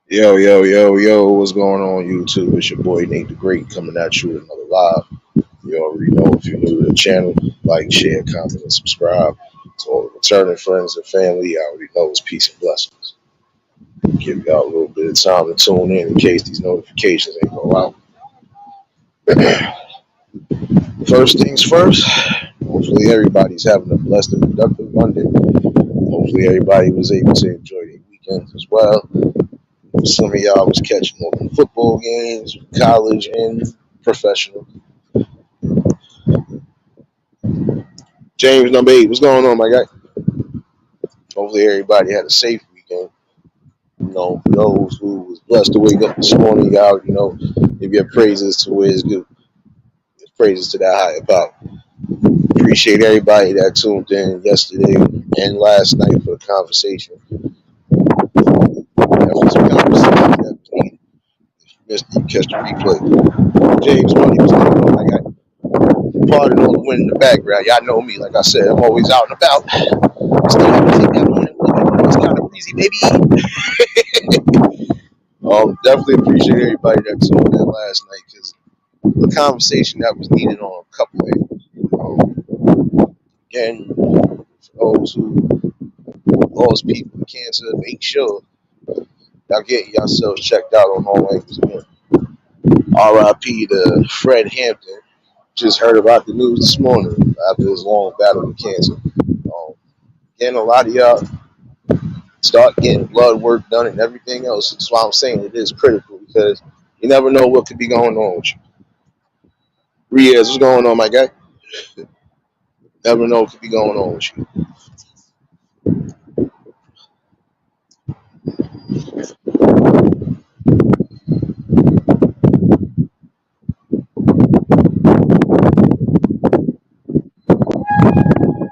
Yo, yo, yo, yo, what's going on YouTube? It's your boy Nate the Great coming at you with another live. You already know if you're new to the channel, like, share, comment, and subscribe. To all the returning friends and family, I already know it's peace and blessings. Give y'all a little bit of time to tune in case these notifications ain't go out. First things first, hopefully everybody's having a blessed and productive Monday. Hopefully everybody was able to enjoy their weekends as well. Some of y'all was catching up football games, college and professional. James number 8, what's going on, my guy? Hopefully everybody had a safe weekend. For those who was blessed to wake up this morning, y'all, give your praises to where it's good. Praises to that higher power. Appreciate everybody that tuned in yesterday and last night for the conversation. That was a conversation that was needed. If you missed it, you catch the replay. James Money was going on, my guy. Pardon all the wind in the background. Y'all know me, like I said, I'm always out and about. Still have to take that morning look. It's kind of breezy, baby. Definitely appreciate everybody that tuned in last night because the conversation that was needed on a couple of again, for those who lost people with cancer, make sure y'all get yourselves checked out on all angles again. R.I.P. to Fred Hampton. Just heard about the news this morning after his long battle with cancer. Again, a lot of y'all start getting blood work done and everything else. That's why I'm saying it is critical because you never know what could be going on with you. Riaz, what's going on, my guy? Never know what could be going on with you.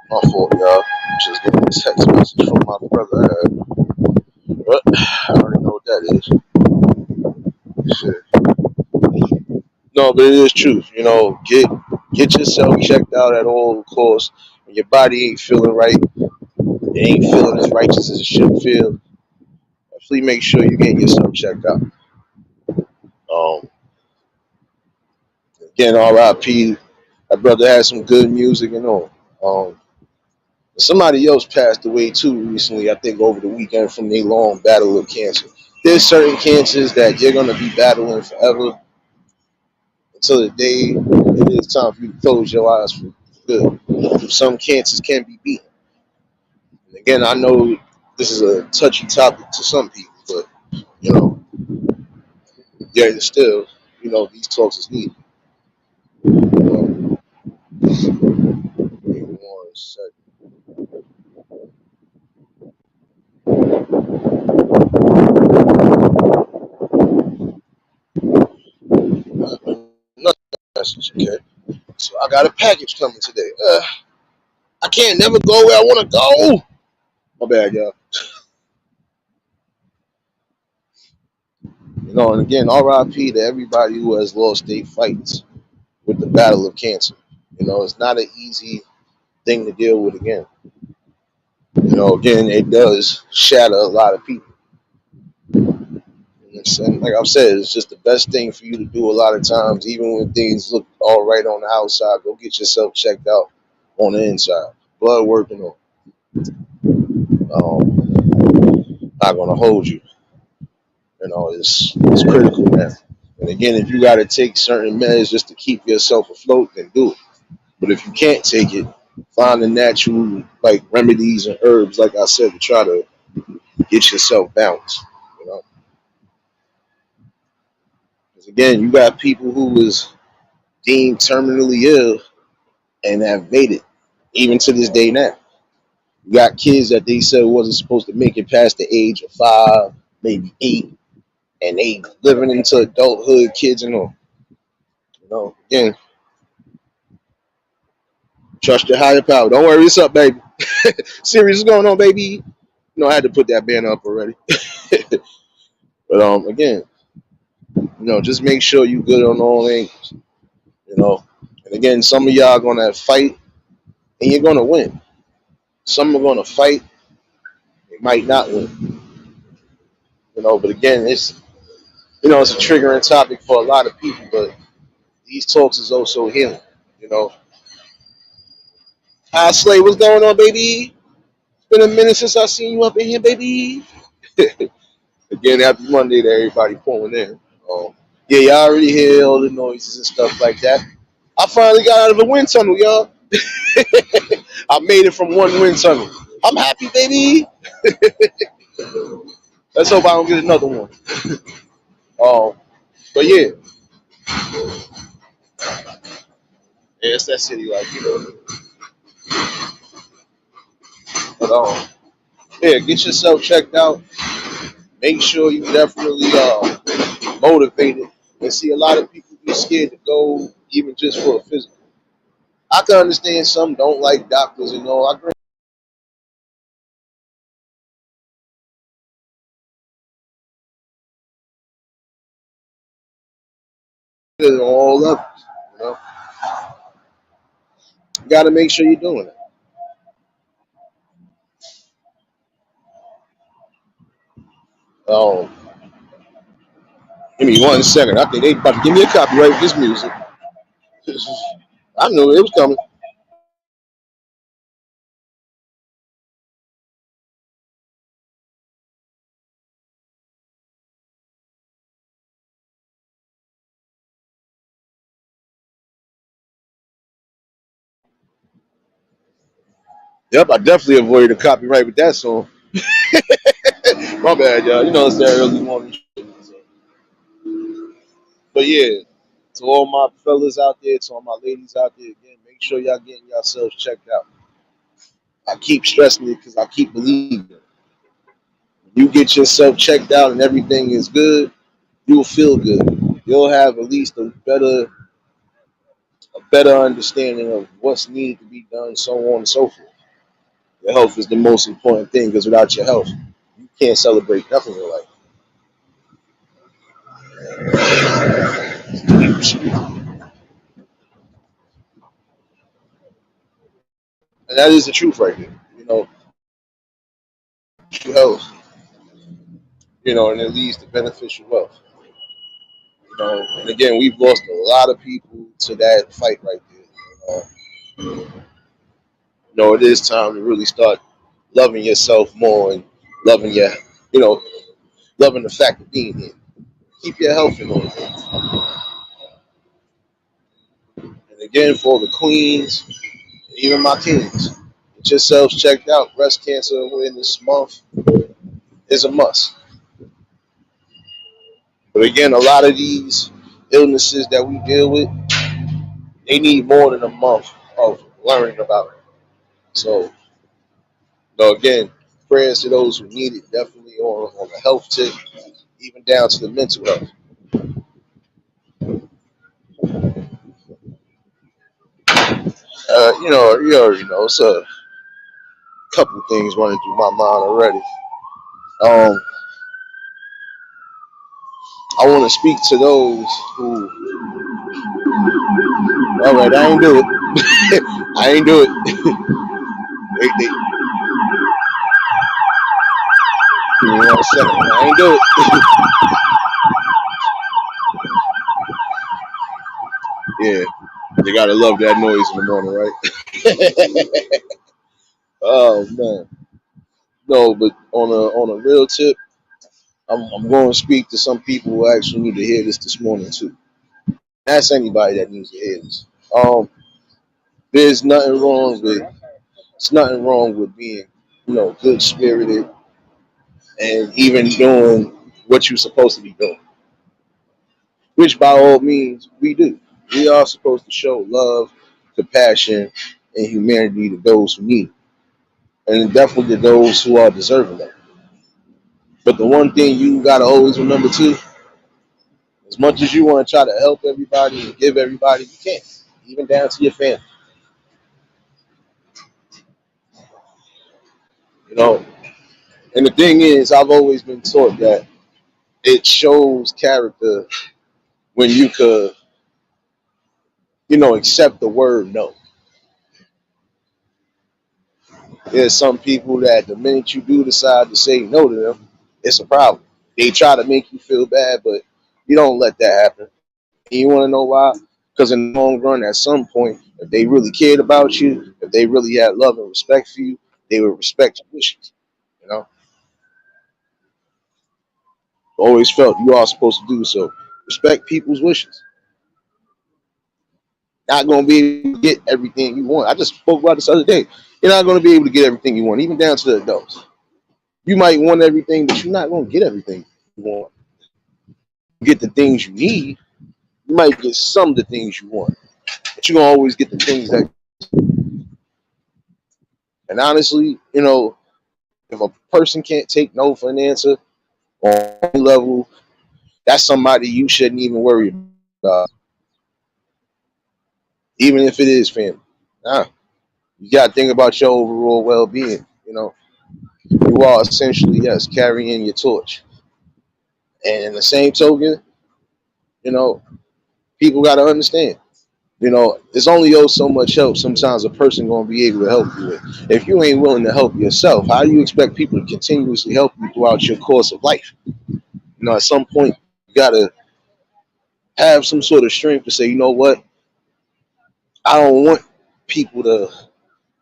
My fault, y'all. Just getting a text message from my brother. But I already know what that is. Shit. No, but it is truth. Get yourself checked out at all costs. When your body ain't feeling right, it ain't feeling as righteous as it should feel. Definitely make sure you get yourself checked out. Um, Again, R.I.P. My brother had some good music and all. Somebody else passed away too recently, I think over the weekend from a long battle of cancer. There's certain cancers that you're gonna be battling forever until the day it is time for you to close your eyes for good. Some cancers can be beaten. And again, I know this is a touchy topic to some people, but you know, yeah, still, these talks is needed. Give me one second. Another message, okay? So I got a package coming today. I can't never go where I want to go. My bad, y'all. And again, RIP to everybody who has lost their fights with the battle of cancer. It's not an easy thing to deal with again. Again, it does shatter a lot of people. And like I've said, it's just the best thing for you to do a lot of times, even when things look all right on the outside. Go get yourself checked out on the inside. Blood working on. Not gonna hold you. It's critical, man. And again, if you got to take certain meds just to keep yourself afloat, then do it. But if you can't take it, find the natural remedies and herbs, like I said, to try to get yourself balanced. You know, because again, you got people who was deemed terminally ill and have made it, even to this day now. You got kids that they said wasn't supposed to make it past the age of 5, maybe 8, and they living into adulthood, kids and all. Again, trust your higher power. Don't worry, it's up, baby. Serious is going on, baby. I had to put that banner up already. But again, just make sure you good on all angles. And again, some of y'all gonna fight and you're gonna win. Some are gonna fight, they might not win. But again, it's a triggering topic for a lot of people. But these talks is also healing. You know, Hi Slay, what's going on, baby? It's been a minute since I seen you up in here, baby. Again, happy Monday to everybody pulling in. Yeah, y'all already hear all the noises and stuff like that. I finally got out of the wind tunnel, y'all. I made it from one wind tunnel. I'm happy, baby. Let's hope I don't get another one. But yeah, it's that city life. But yeah, get yourself checked out. Make sure you definitely motivated. And see, a lot of people be scared to go even just for a physical. I can understand some don't like doctors and all. I agree with it on all levels. You know, you got to make sure you're doing it. Um, Give me 1 second. I think they about to give me a copyright for this music. I knew it was coming. Yep, I definitely avoided the copyright with that song. My bad, y'all. It's that early morning. So. But yeah, to all my fellas out there, to all my ladies out there, again, make sure y'all getting yourselves checked out. I keep stressing it because I keep believing it. You get yourself checked out and everything is good, you'll feel good. You'll have at least a better understanding of what's needed to be done, so on and so forth. Your health is the most important thing because without your health, you can't celebrate nothing in your life. And that is the truth right there. True health, and it leads to beneficial wealth. And again, we've lost a lot of people to that fight right there. It is time to really start loving yourself more and loving you know, loving the fact of being here. Keep your health in order. And again, for the queens, even my kings, get yourselves checked out. Breast cancer awareness month is a must. But again, a lot of these illnesses that we deal with, they need more than a month of learning about it. So, again, prayers to those who need it, definitely on the health tip, even down to the mental health. You already know, it's a couple things running through my mind already. Um, I want to speak to those who, all right, I ain't do it. I ain't do it. They, give me 1 second. I ain't do it. Yeah, you gotta love that noise in the morning, right? Oh man, no, but on a real tip, I'm going to speak to some people who actually need to hear this morning too. Ask anybody that needs to hear this. There's nothing wrong with it's nothing wrong with being good spirited and even doing what you're supposed to be doing, which by all means we do. We are supposed to show love, compassion, and humanity to those who need it, and definitely to those who are deserving of it. But the one thing you gotta always remember too, as much as you want to try to help everybody and give everybody, you can't, even down to your family. You know, and the thing is, I've always been taught that it shows character when you could, accept the word no. There's some people that the minute you do decide to say no to them, it's a problem. They try to make you feel bad, but you don't let that happen. And you want to know why? Because in the long run, at some point, if they really cared about you, if they really had love and respect for you, they would respect your wishes. You know, always felt you are supposed to do so. Respect people's wishes. Not going to be able to get everything you want. I just spoke about this other day. You're not going to be able to get everything you want, even down to the adults. You might want everything, but you're not going to get everything you want. You get the things you need. You might get some of the things you want, but you're going to always get the things that. And honestly, if a person can't take no for an answer on any level, that's somebody you shouldn't even worry about, even if it is family. Nah, you got to think about your overall well-being. You are essentially, yes, carrying your torch. And in the same token, you know, people got to understand. It's only so much help sometimes a person gonna be able to help you with. If you ain't willing to help yourself, how do you expect people to continuously help you throughout your course of life? At some point, you gotta have some sort of strength to say, you know what, I don't want people to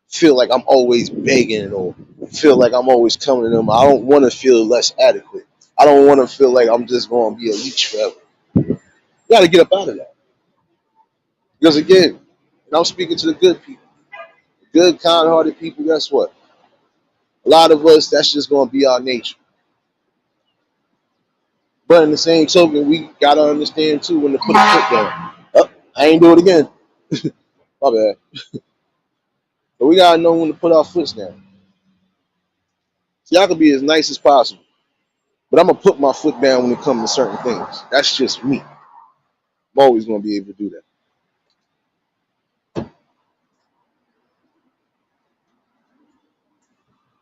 feel like I'm always begging or feel like I'm always coming to them. I don't want to feel less adequate. I don't want to feel like I'm just going to be a leech forever. You got to get up out of that. Because again, and I'm speaking to the good people, good, kind-hearted people. Guess what? A lot of us, that's just going to be our nature. But in the same token, we got to understand too when to put a foot down. Oh, I ain't do it again. My bad. But we got to know when to put our foot down. See, I can be as nice as possible. But I'm gonna put my foot down when it comes to certain things. That's just me. I'm always gonna be able to do that.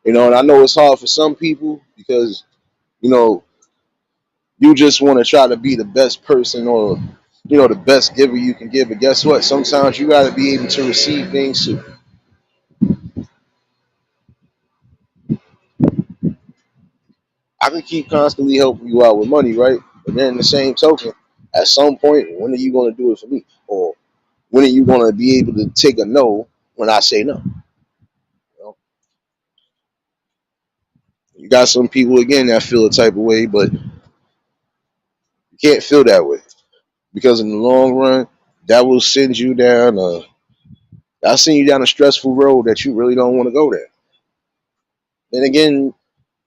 And I know it's hard for some people because you know you just want to try to be the best person or the best giver you can give. But guess what? Sometimes you gotta be able to receive things too. I can keep constantly helping you out with money, right? But then in the same token, at some point, when are you gonna do it for me? Or when are you gonna be able to take a no when I say no? You, know? You got some people again that feel a type of way, but you can't feel that way because in the long run, that will send you down that'll send you down a stressful road that you really don't want to go there. Then again,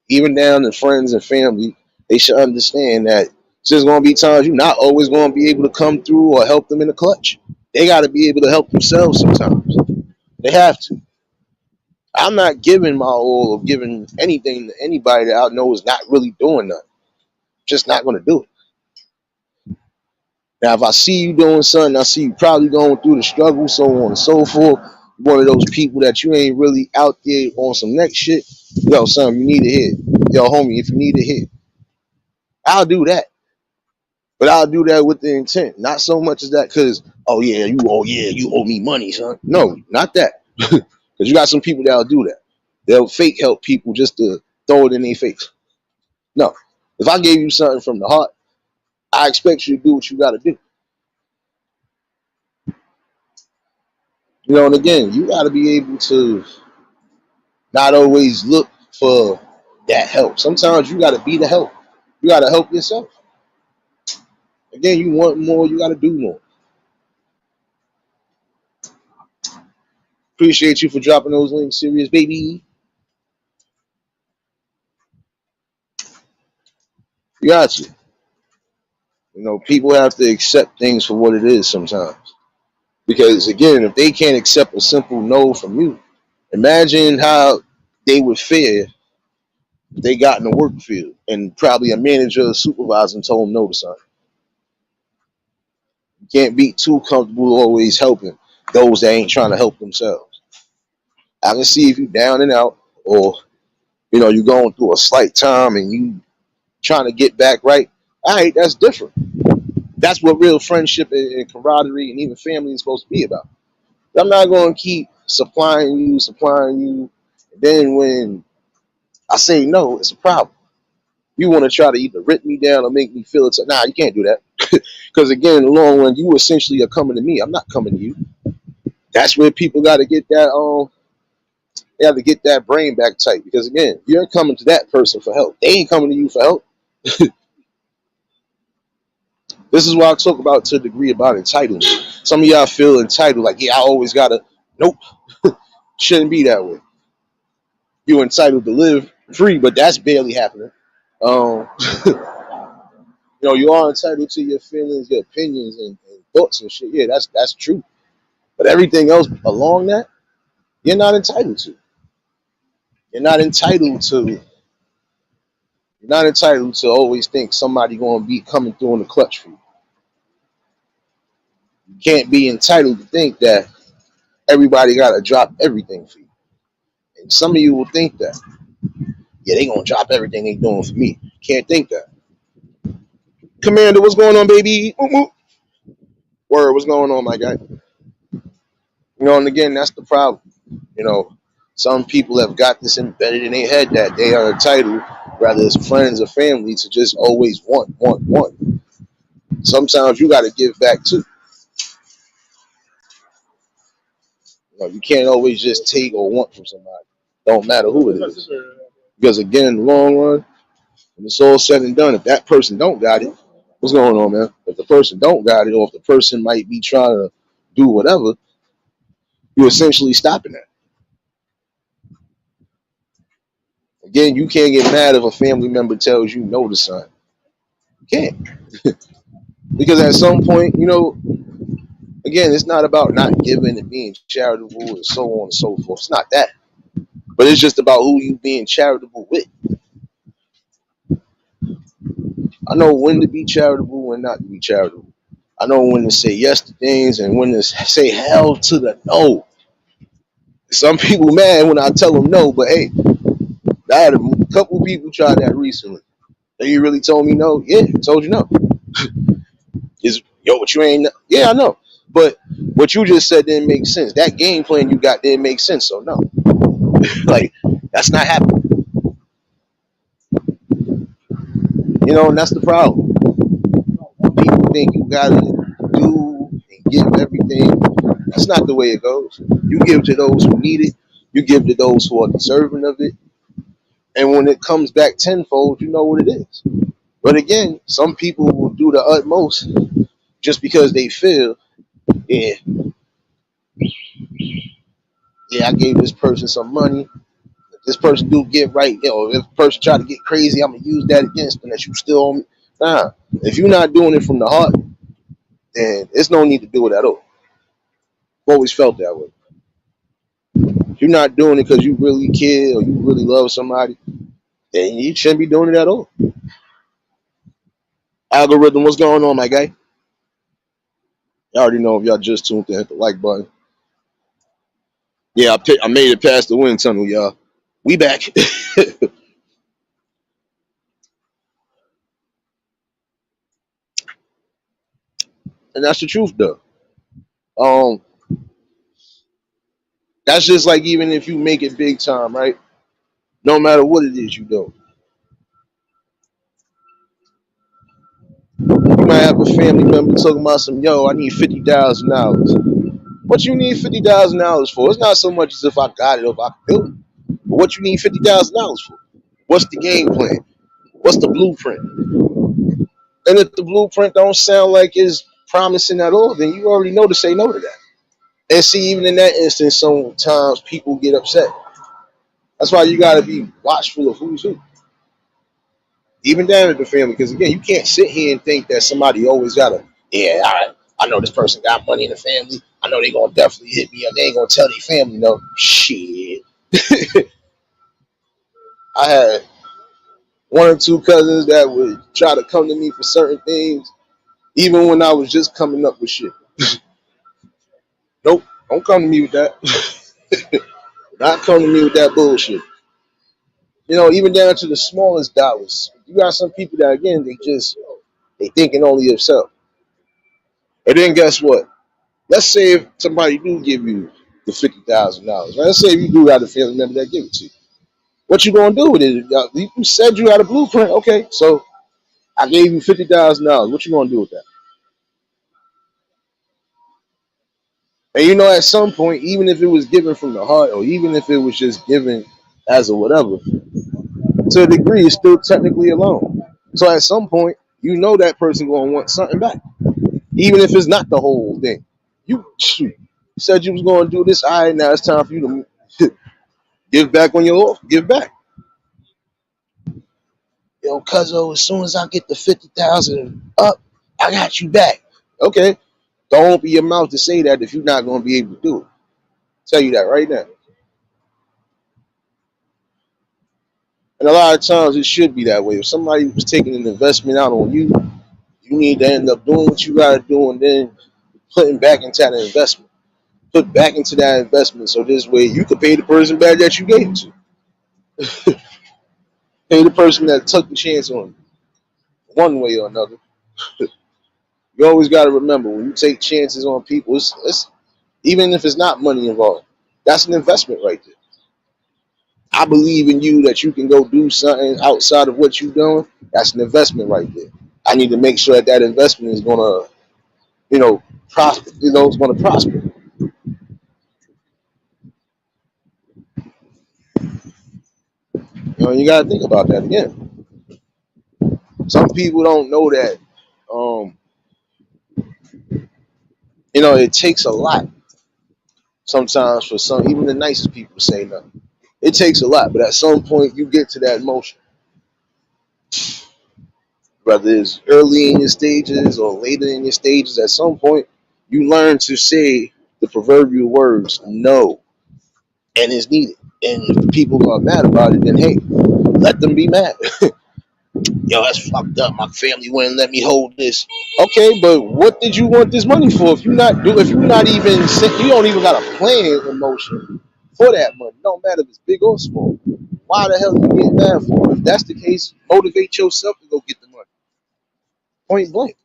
even down to friends and family, they should understand that there's gonna be times you're not always gonna be able to come through or help them in the clutch. They gotta be able to help themselves sometimes. They have to. I'm not giving my all or giving anything to anybody that I know is not really doing nothing. Just not gonna do it. Now, if I see you doing something, I see you probably going through the struggle, so on and so forth. One of those people that you ain't really out there on some next shit. Yo, son, you need a hit. Yo, homie, if you need a hit, I'll do that. But I'll do that with the intent. Not so much as that because, oh yeah, you owe me money, son. No, not that. Because you got some people that'll do that. They'll fake help people just to throw it in their face. No. If I gave you something from the heart, I expect you to do what you gotta do. And again, you gotta be able to not always look for that help. Sometimes you got to be the help. You got to help yourself. Again, you want more, you got to do more. Appreciate you for dropping those links, serious baby. You got you. People have to accept things for what it is sometimes. Because again, if they can't accept a simple no from you, imagine how they would fare if they got in the work field and probably a manager or supervisor and told them no to something. You can't be too comfortable always helping those that ain't trying to help themselves. I can see if you down and out or you're going through a slight time and you trying to get back right. All right, that's different. That's what real friendship and camaraderie and even family is supposed to be about. I'm not going to keep supplying you. Then when I say no, it's a problem. You want to try to either rip me down or make me feel it's nah, you can't do that. Because again, in the long run, you essentially are coming to me. I'm not coming to you. That's where people got to get that they have to get that brain back tight. Because again, you're coming to that person for help. They ain't coming to you for help. This is why I talk about to a degree about entitlement. Some of y'all feel entitled, like, yeah, I always gotta. Nope, shouldn't be that way. You're entitled to live free, but that's barely happening. Um, you are entitled to your feelings, your opinions, and thoughts and shit. Yeah, that's true. But everything else along that, you're not entitled to. You're not entitled to. You're not entitled to always think somebody gonna be coming through in the clutch for you. You can't be entitled to think that everybody gotta drop everything for you. And some of you will think that, yeah, they gonna drop everything they doing for me. Can't think that. Commander, what's going on, baby? Word, what's going on, my guy? And again, that's the problem. You know, some people have got this embedded in their head that they are entitled, whether it's friends or family, to just always want. Sometimes you got to give back too. You can't always just take or want from somebody. Don't matter who it is. Because again, in the long run, when it's all said and done, if that person don't got it, what's going on, man? If the person don't got it, or if the person might be trying to do whatever, you're essentially stopping that. Again, you can't get mad if a family member tells you no to something. You can't. Because at some point, again, it's not about not giving and being charitable and so on and so forth. It's not that. But it's just about who you being charitable with. I know when to be charitable, when not to be charitable. I know when to say yes to things and when to say hell to the no. Some people mad when I tell them no, but hey, I had a couple people try that recently. And you really told me no? Yeah, I told you no. Is what you ain't? Yeah, I know. But what you just said didn't make sense. That game plan you got didn't make sense. So no, like that's not happening. And that's the problem. People think you gotta do and give everything. That's not the way it goes. You give to those who need it. You give to those who are deserving of it. And when it comes back tenfold, you know what it is. But again, some people will do the utmost just because they feel, yeah, yeah, I gave this person some money. If this person do get right, if this person try to get crazy, I'm gonna use that against them. That you still on me. Nah. If you're not doing it from the heart, then there's no need to do it at all. I've always felt that way. If you're not doing it because you really care or you really love somebody, then you shouldn't be doing it at all. Algorithm, what's going on, my guy? Y'all already know if y'all just tuned in, hit the like button. Yeah, I made it past the wind tunnel, y'all. We back. And that's the truth, though. Um, that's just like even if you make it big time, right? No matter what it is you do, you might have a family member talking about I need $50,000. What you need $50,000 for? It's not so much as if I got it or if I can do it, but what you need $50,000 for? What's the game plan? What's the blueprint? And if the blueprint don't sound like it's promising at all, then you already know to say no to that. And see, even in that instance, sometimes people get upset. That's why you got to be watchful of who's who, even down to the family. Because again, you can't sit here and think that somebody always got to, yeah, I know this person got money in the family. I know they gonna definitely hit me up. They ain't gonna tell their family no shit. I had one or two cousins that would try to come to me for certain things, even when I was just coming up with shit. Nope, don't come to me with that. Not come to me with that bullshit. Even down to the smallest dollars. You got some people that again they thinking only of self. And then guess what? Let's say if somebody do give you the $50,000. Right? Let's say if you do got a family member that give it to you. What you gonna do with it? You said you had a blueprint. Okay, so I gave you $50,000. What you gonna do with that? And you know, at some point, even if it was given from the heart, or even if it was just given as a whatever, to a degree, it's still technically a loan. So at some point, you know that person gonna want something back, even if it's not the whole thing. You shoot, said you was gonna do this. All right, now it's time for you to give back on your off. Give back. Yo, cuzzo, as soon as I get the 50,000 up, I got you back. Okay. Don't open your mouth to say that if you're not gonna be able to do it. Tell you that right now. And a lot of times it should be that way. If somebody was taking an investment out on you, you need to end up doing what you gotta do and then putting back into that investment. Put back into that investment so this way you can pay the person back that you gave it to. Pay the person that took the chance on you, one way or another. You always gotta remember when you take chances on people, even if it's not money involved, that's an investment right there. I believe in you that you can go do something outside of what you're doing. That's an investment right there. I need to make sure that that investment is gonna, you know, prosper. You know, it's gonna prosper. You know, you gotta think about that again. Some people don't know that. Um, you know, it takes a lot sometimes for some, even the nicest people to say no. It takes a lot, but at some point you get to that motion, whether it's early in your stages or later in your stages. At some point, you learn to say the proverbial words "no," and it's needed. And if people are mad about it, then hey, let them be mad. Yo, that's fucked up. My family wouldn't let me hold this. Okay, but what did you want this money for? If you're not even, you don't even got a plan in motion for that money. It don't matter if it's big or small. Why the hell are you getting mad for? If that's the case, motivate yourself to go get the money. Point blank.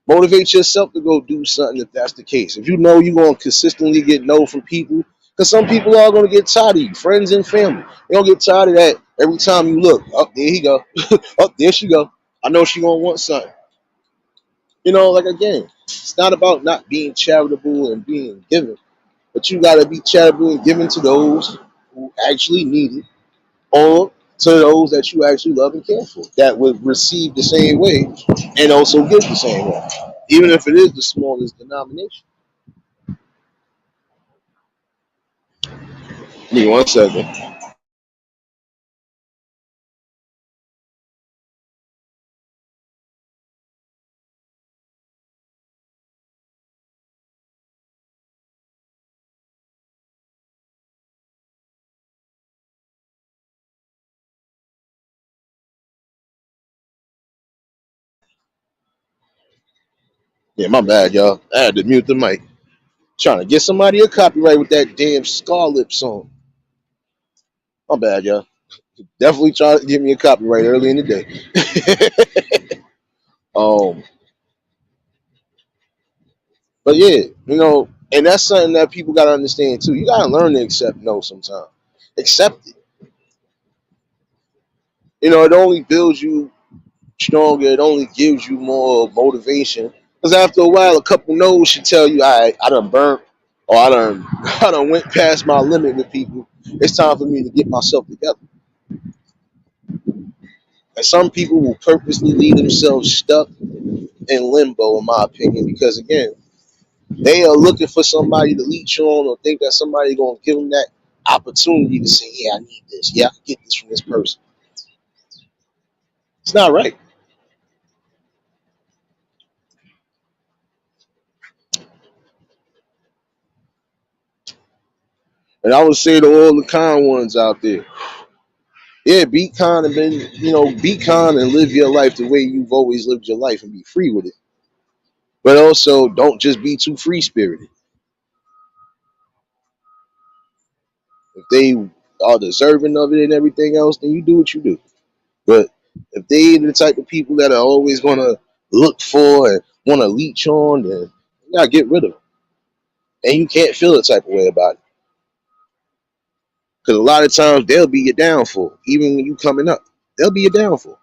Motivate yourself to go do something if that's the case. If you know you're going to consistently get no from people, because some people are going to get tired of you, friends and family. They don't get tired of that every time you look. Up there he go. Up there she go. I know she going to want something. You know, like again, it's not about not being charitable and being given, but you got to be charitable and giving to those who actually need it, or to those that you actually love and care for, that would receive the same way and also give the same way, even if it is the smallest denomination. Give me 1 second. Yeah, my bad, y'all. I had to mute the mic. Trying to get somebody a copyright with that damn Scarlett song. My bad, y'all. Definitely trying to get me a copyright early in the day. um, but yeah, you know, and that's something that people gotta understand too. You gotta learn to accept no sometimes. Accept it. You know, it only builds you stronger. It only gives you more motivation. Because after a while, a couple no's should tell you, I done burnt, or I done went past my limit with people. It's time for me to get myself together. And some people will purposely leave themselves stuck in limbo, in my opinion, because again, they are looking for somebody to leech on or think that somebody gonna give them that opportunity to say, yeah, I need this. Yeah, I can get this from this person. It's not right. And I would say to all the kind ones out there, yeah, be kind and then, you know, be kind and live your life the way you've always lived your life and be free with it. But also don't just be too free spirited. If they are deserving of it and everything else, then you do what you do. But if they the type of people that are always gonna look for and want to leech on, then you gotta get rid of them. And you can't feel the type of way about it. Because a lot of times they'll be your downfall. Even when you coming up, they'll be your downfall.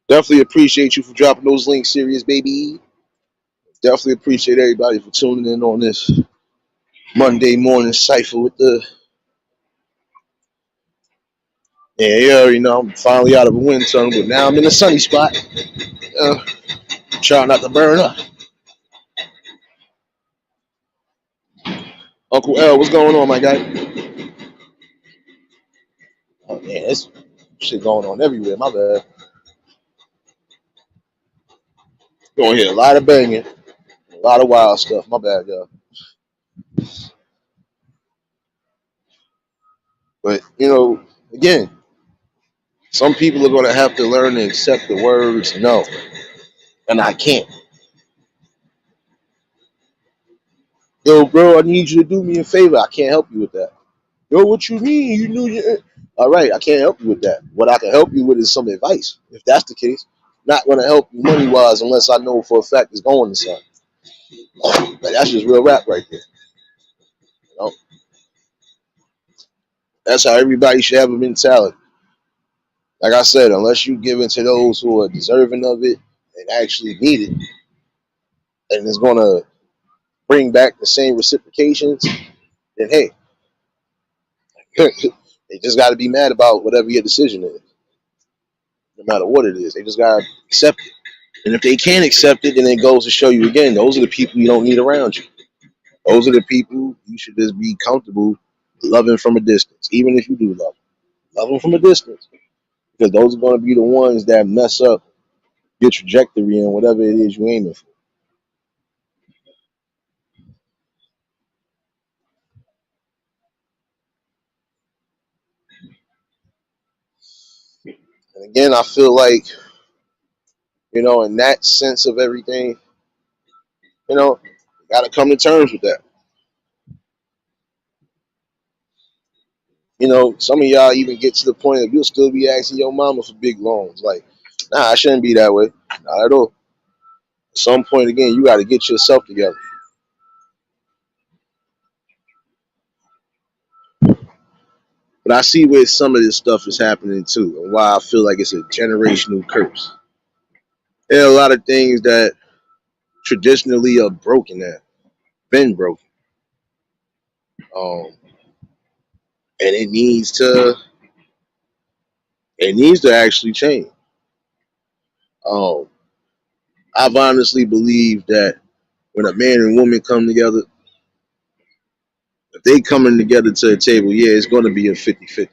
Definitely appreciate you for dropping those links, serious baby. Definitely appreciate everybody for tuning in on this Monday morning cipher with the. Yeah, you know, I'm finally out of a wind tunnel, but now I'm in a sunny spot. Uh, Trying not to burn up. Uncle L, what's going on, my guy? Oh, man, it's shit going on everywhere. My bad. Going here, a lot of banging, a lot of wild stuff. My bad, y'all. But you know, again, some people are going to have to learn to accept the words no, and I can't. Yo, bro, I need you to do me a favor. I can't help you with that. Yo, what you mean? You knew you. All right, I can't help you with that. What I can help you with is some advice. If that's the case, not going to help you money wise unless I know for a fact it's going to something. Like, that's just real rap right there. You know, that's how everybody should have a mentality. Like I said, unless you give it to those who are deserving of it and actually need it, and it's going to bring back the same reciprocations, then hey, they just got to be mad about whatever your decision is, no matter what it is. They just got to accept it. And if they can't accept it, then it goes to show you again, those are the people you don't need around you. Those are the people you should just be comfortable loving from a distance, even if you do love them from a distance, because those are going to be the ones that mess up your trajectory and whatever it is you're aiming for. And again, I feel like, you know, in that sense of everything, you know, got to come to terms with that. You know, some of y'all even get to the point that you'll still be asking your mama for big loans. Like, nah, I shouldn't be that way. Not at all. At some point, again, you got to get yourself together. But I see where some of this stuff is happening too, and why I feel like it's a generational curse. There are a lot of things that traditionally are broken, that been broken, um, and it needs to actually change. Um, I've honestly believed that when a man and woman come together, if they coming together to a table, yeah, it's going to be a 50-50.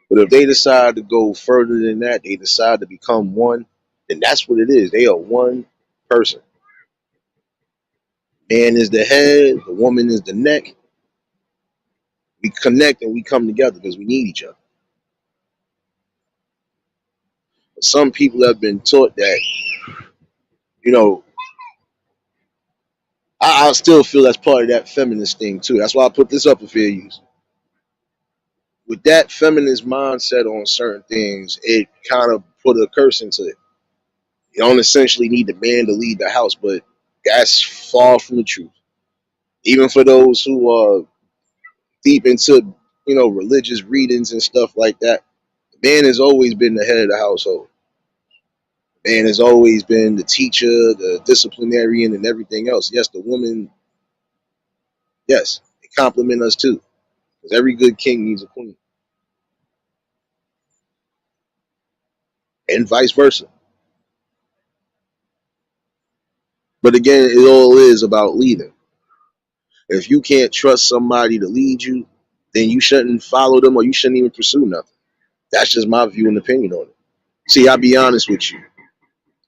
But if they decide to go further than that, they decide to become one, then that's what it is. They are one person. Man is the head, the woman is the neck. We connect and we come together because we need each other. But some people have been taught that, you know, I still feel that's part of that feminist thing too. That's why I put this up for fair use. With that feminist mindset on certain things, it kind of put a curse into it. You don't essentially need the man to lead the house, but that's far from the truth. Even for those who are deep into, you know, religious readings and stuff like that, the man has always been the head of the household. Man has always been the teacher, the disciplinarian, and everything else. Yes, the woman, yes, they complement us too, because every good king needs a queen, and vice versa. But again, it all is about leading. If you can't trust somebody to lead you, then you shouldn't follow them or you shouldn't even pursue nothing. That's just my view and opinion on it. See, I'll be honest with you.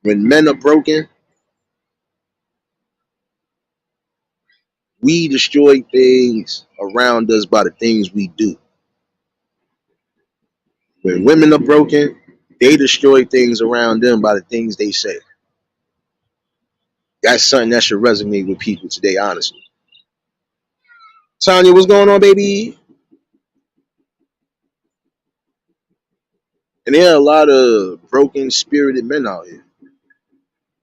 When men are broken, we destroy things around us by the things we do. When women are broken, they destroy things around them by the things they say. That's something that should resonate with people today, honestly. Tanya, what's going on, baby? And there are a lot of broken spirited men out here.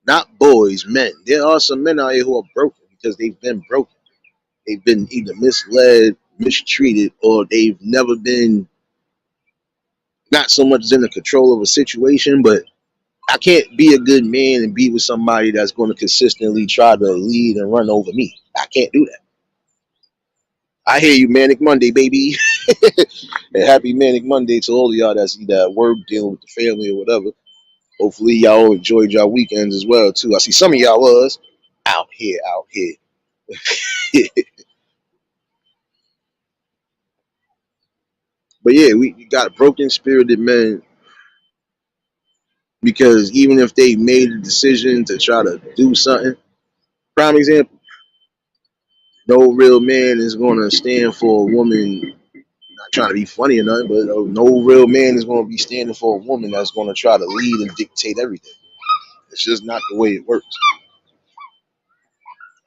Not boys, men. There are some men out here who are broken because they've been broken. They've been either misled, mistreated, or they've never been not so much in the control of a situation, but I can't be a good man and be with somebody that's going to consistently try to lead and run over me. I can't do that. I hear you, Manic Monday, baby. And happy Manic Monday to all of y'all that's either at work, dealing with the family or whatever. Hopefully y'all enjoyed y'all weekends as well too. I see some of y'all was out here, out here. But yeah, we got broken spirited men because even if they made a decision to try to do something, prime example, no real man is gonna stand for a woman. Not trying to be funny or nothing, but no real man is gonna be standing for a woman that's gonna try to lead and dictate everything. It's just not the way it works.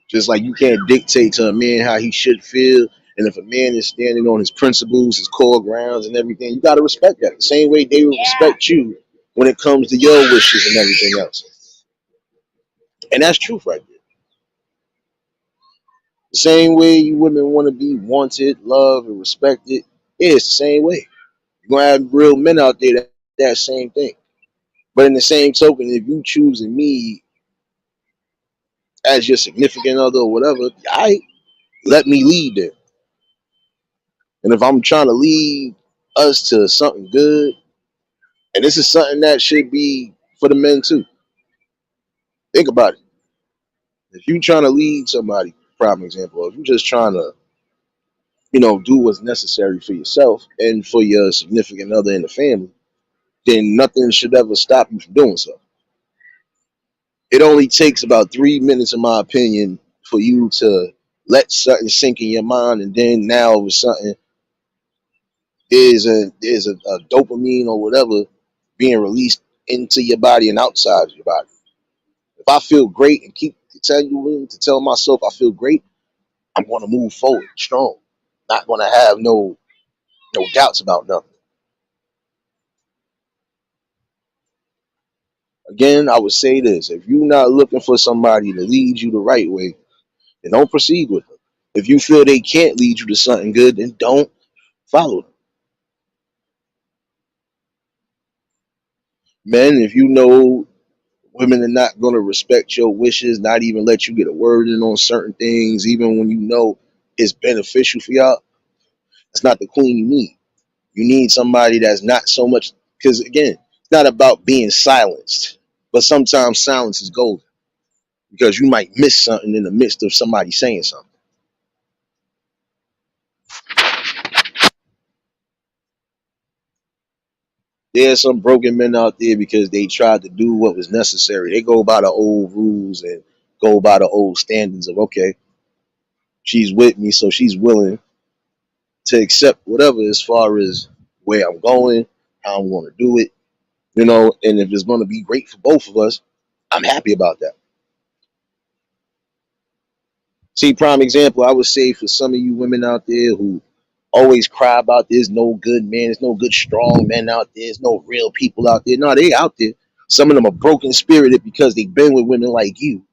Just like you can't dictate to a man how he should feel. And if a man is standing on his principles, his core grounds, and everything, you got to respect that. The same way they will respect you when it comes to your wishes and everything else. And that's truth right there. The same way you women want to be wanted, loved, and respected, yeah, it's the same way. You're going to have real men out there that same thing. But in the same token, if you choosing me as your significant other or whatever, I let me lead there. And if I'm trying to lead us to something good, and this is something that should be for the men too. Think about it. If you trying to lead somebody, prime example, if you just trying to, do what's necessary for yourself and for your significant other in the family, then nothing should ever stop you from doing so. It only takes about 3 minutes, in my opinion, for you to let something sink in your mind, and then now with something is a dopamine or whatever being released into your body and outside your body. If I feel great and keep continuing to tell myself I feel great, I'm going to move forward strong. Not going to have no doubts about nothing. Again, I would say this: if you're not looking for somebody to lead you the right way, then don't proceed with them. If you feel they can't lead you to something good, then don't follow them. Men, if you know women are not going to respect your wishes, not even let you get a word in on certain things, even when you know it's beneficial for y'all, it's not the queen you need. You need somebody that's not so much, because again, it's not about being silenced, but sometimes silence is golden because you might miss something in the midst of somebody saying something. There's some broken men out there because they tried to do what was necessary. They go by the old rules and go by the old standards of, okay, she's with me, so she's willing to accept whatever as far as where I'm going, how I'm going to do it, and if it's going to be great for both of us, I'm happy about that. See, prime example, I would say for some of you women out there who always cry about there's no good men, there's no good strong men out there, there's no real people out there. No, they out there. Some of them are broken spirited because they've been with women like you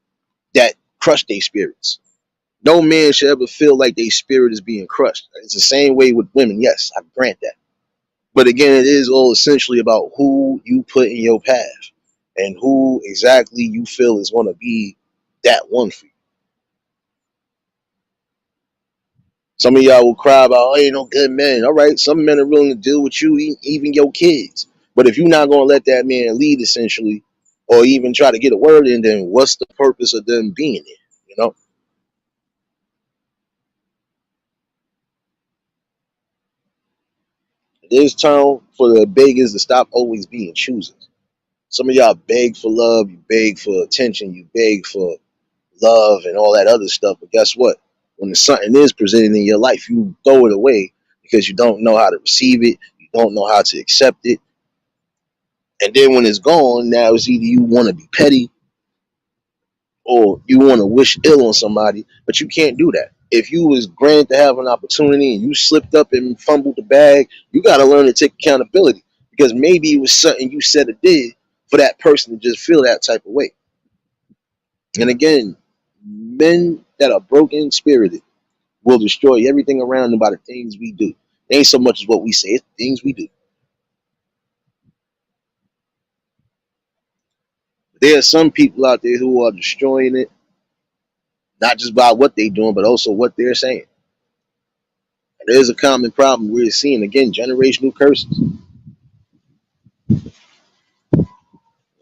that crush their spirits. No man should ever feel like their spirit is being crushed. It's the same way with women. Yes, I grant that. But again, it is all essentially about who you put in your path and who exactly you feel is going to be that one for you. Some of y'all will cry about, oh, ain't no good men. All right, some men are willing to deal with you, even your kids. But if you're not going to let that man lead, essentially, or even try to get a word in, then what's the purpose of them being there? You know, it is time for the beggars to stop always being choosers. Some of y'all beg for love, you beg for attention, you beg for love and all that other stuff. But guess what? When something is presented in your life, you throw it away because you don't know how to receive it, you don't know how to accept it. And then when it's gone, now it's either you want to be petty or you want to wish ill on somebody, but you can't do that. If you was granted to have an opportunity and you slipped up and fumbled the bag, you got to learn to take accountability because maybe it was something you said or did for that person to just feel that type of way. And again, men that are broken spirited will destroy everything around them by the things we do. It ain't so much as what we say, it's the things we do. There are some people out there who are destroying it, not just by what they're doing, but also what they're saying. And there's a common problem we're seeing, again, generational curses.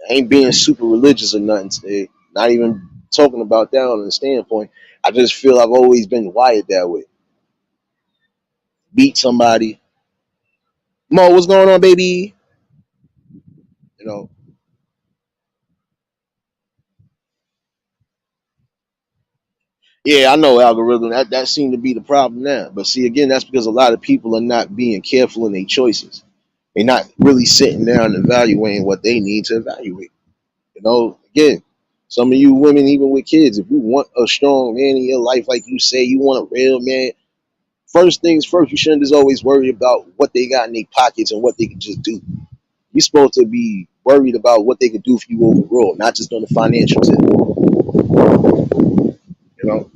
I ain't being super religious or nothing today, not even talking about that on the standpoint. I just feel I've always been wired that way. Beat somebody. Mo, what's going on, baby? You know, yeah, I know algorithm. That seemed to be the problem now. But see, again, that's because a lot of people are not being careful in their choices. They're not really sitting down and evaluating what they need to evaluate. Again, some of you women, even with kids, if you want a strong man in your life, like you say, you want a real man. First things first, you shouldn't just always worry about what they got in their pockets and what they can just do. You're supposed to be worried about what they can do for you overall, not just on the financial tip. You know,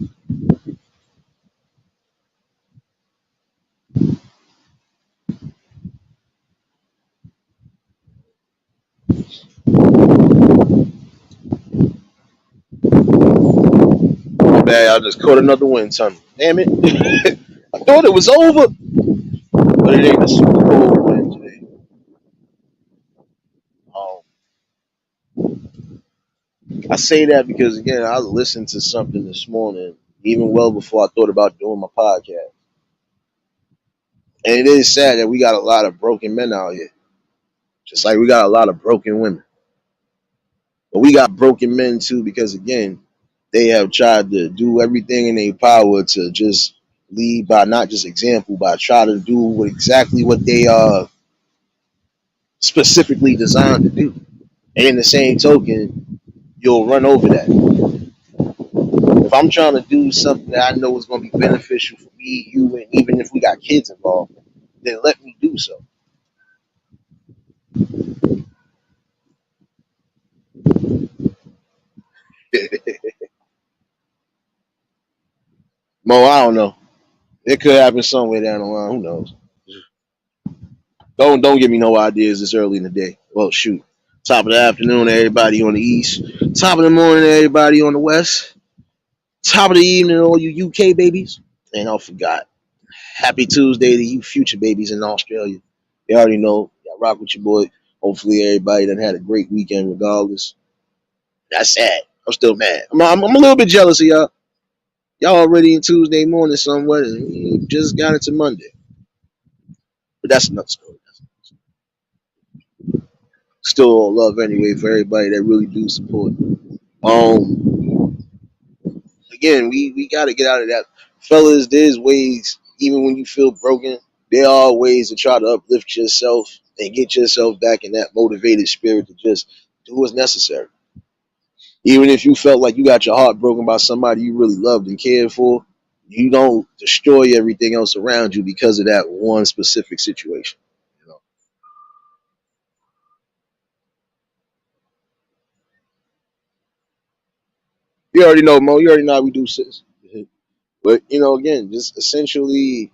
man, I just caught another wind tunnel. Damn it! I thought it was over, but it ain't a super cold wind today. Um, I say that because again, I listened to something this morning, even well before I thought about doing my podcast. And it is sad that we got a lot of broken men out here, just like we got a lot of broken women. But we got broken men too because again, they have tried to do everything in their power to just lead by not just example, but try to do exactly what they are specifically designed to do. And in the same token, you'll run over that. If I'm trying to do something that I know is going to be beneficial for me, you, and even if we got kids involved, then let me do so. Mo, I don't know. It could happen somewhere down the line. Who knows? Don't give me no ideas this early in the day. Well, shoot. Top of the afternoon, everybody on the east. Top of the morning, everybody on the west. Top of the evening, all you UK babies. And I forgot. Happy Tuesday to you future babies in Australia. You already know. I rock with your boy. Hopefully everybody done had a great weekend regardless. That's sad. I'm still mad. I'm a little bit jealous of y'all. Y'all already in Tuesday morning somewhat and you just got into Monday. But that's another story. Still all love anyway for everybody that really do support. Again, we got to get out of that, fellas. There's ways, even when you feel broken, there are ways to try to uplift yourself and get yourself back in that motivated spirit to just do what's necessary. Even if you felt like you got your heart broken by somebody you really loved and cared for, you don't destroy everything else around you because of that one specific situation. You know, you already know, Mo. You already know how we do, sis. But again, just essentially,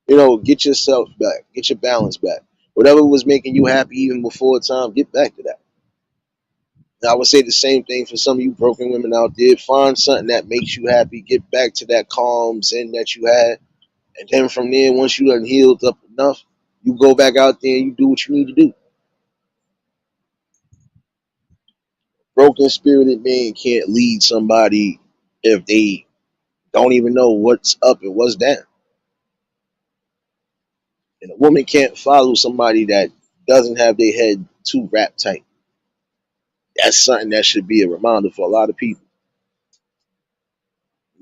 get yourself back, get your balance back. Whatever was making you happy even before time, get back to that. And I would say the same thing for some of you broken women out there. Find something that makes you happy. Get back to that calm zen that you had. And then from there, once you done healed up enough, you go back out there and you do what you need to do. Broken spirited man can't lead somebody if they don't even know what's up and what's down. And a woman can't follow somebody that doesn't have their head too wrapped tight. That's something that should be a reminder for a lot of people.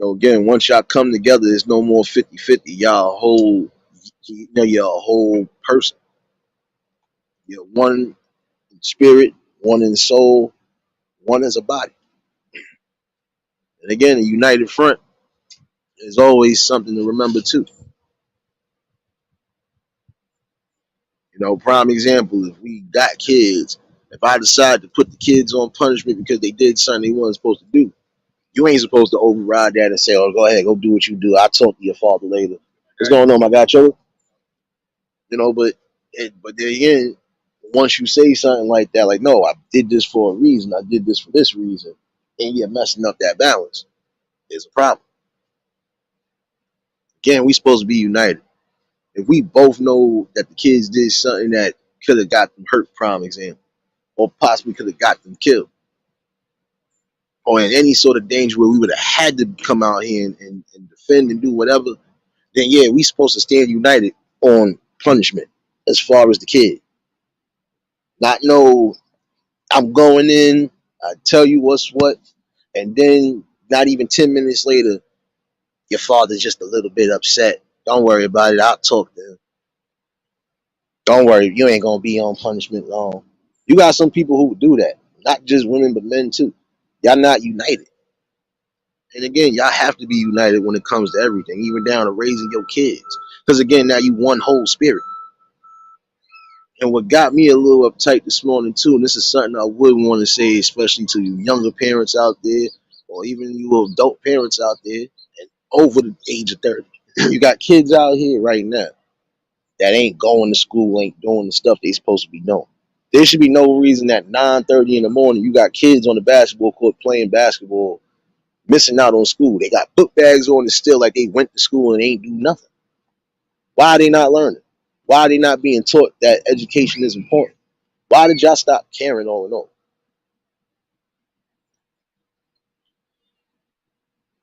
Again, once y'all come together, there's no more 50-50. Y'all a whole, you're a whole person. You're one in spirit, one in soul, one as a body. And again, a united front is always something to remember too. Prime example, if we got kids, If I decide to put the kids on punishment because they did something they weren't supposed to do, you ain't supposed to override that and say, "Oh, go ahead, go do what you do. I'll talk to your father later." What's going on, my guy, Joe? But then again, once you say something like that, like, no, I did this for a reason. I did this for this reason, and you're messing up that balance. There's a problem. Again, we supposed to be united. If we both know that the kids did something that could have got them hurt, prime example, or possibly could have got them killed, or in any sort of danger where we would have had to come out here and defend and do whatever, then yeah, we supposed to stand united on punishment as far as the kid. Not know I'm going in, I tell you what's what, and then not even 10 minutes later, your father's just a little bit upset. Don't worry about it. I'll talk to him. Don't worry, you ain't gonna be on punishment long. You got some people who do that, not just women but men too. Y'all not united. And again, y'all have to be united when it comes to everything, even down to raising your kids. Because again, now you one whole spirit. And what got me a little uptight this morning too, and this is something I would want to say, especially to you younger parents out there, or even you adult parents out there, and over the age of 30. You got kids out here right now that ain't going to school, ain't doing the stuff they supposed to be doing. There should be no reason at 9:30 in the morning you got kids on the basketball court playing basketball, missing out on school. They got book bags on and still like they went to school and ain't do nothing. Why are they not learning? Why are they not being taught that education is important? Why did y'all stop caring all in all?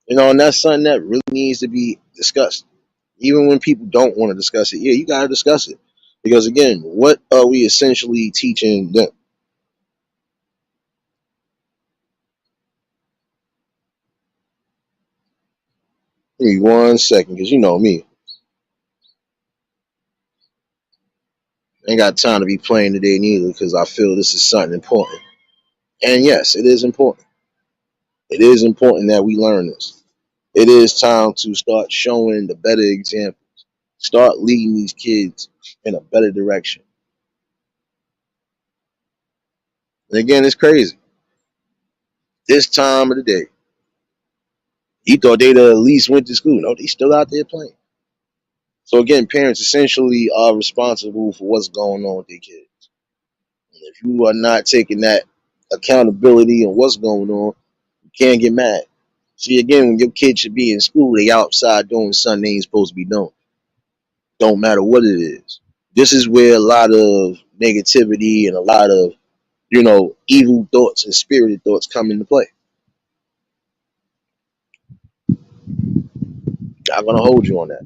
And that's something that really needs to be discussed. Even when people don't want to discuss it, yeah, you gotta discuss it. Because again, what are we essentially teaching them? Give me 1 second, because you know me. I ain't got time to be playing today neither, because I feel this is something important. And yes, it is important. It is important that we learn this. It is time to start showing the better example. Start leading these kids in a better direction. And again, it's crazy. This time of the day, you thought they'd at least went to school. No, they still out there playing. So again, parents essentially are responsible for what's going on with their kids. And if you are not taking that accountability and what's going on, you can't get mad. See, again, when your kid should be in school, they outside doing something they ain't supposed to be doing. Don't matter what it is. This is where a lot of negativity and a lot of, evil thoughts and spirited thoughts come into play. I'm gonna hold you on that.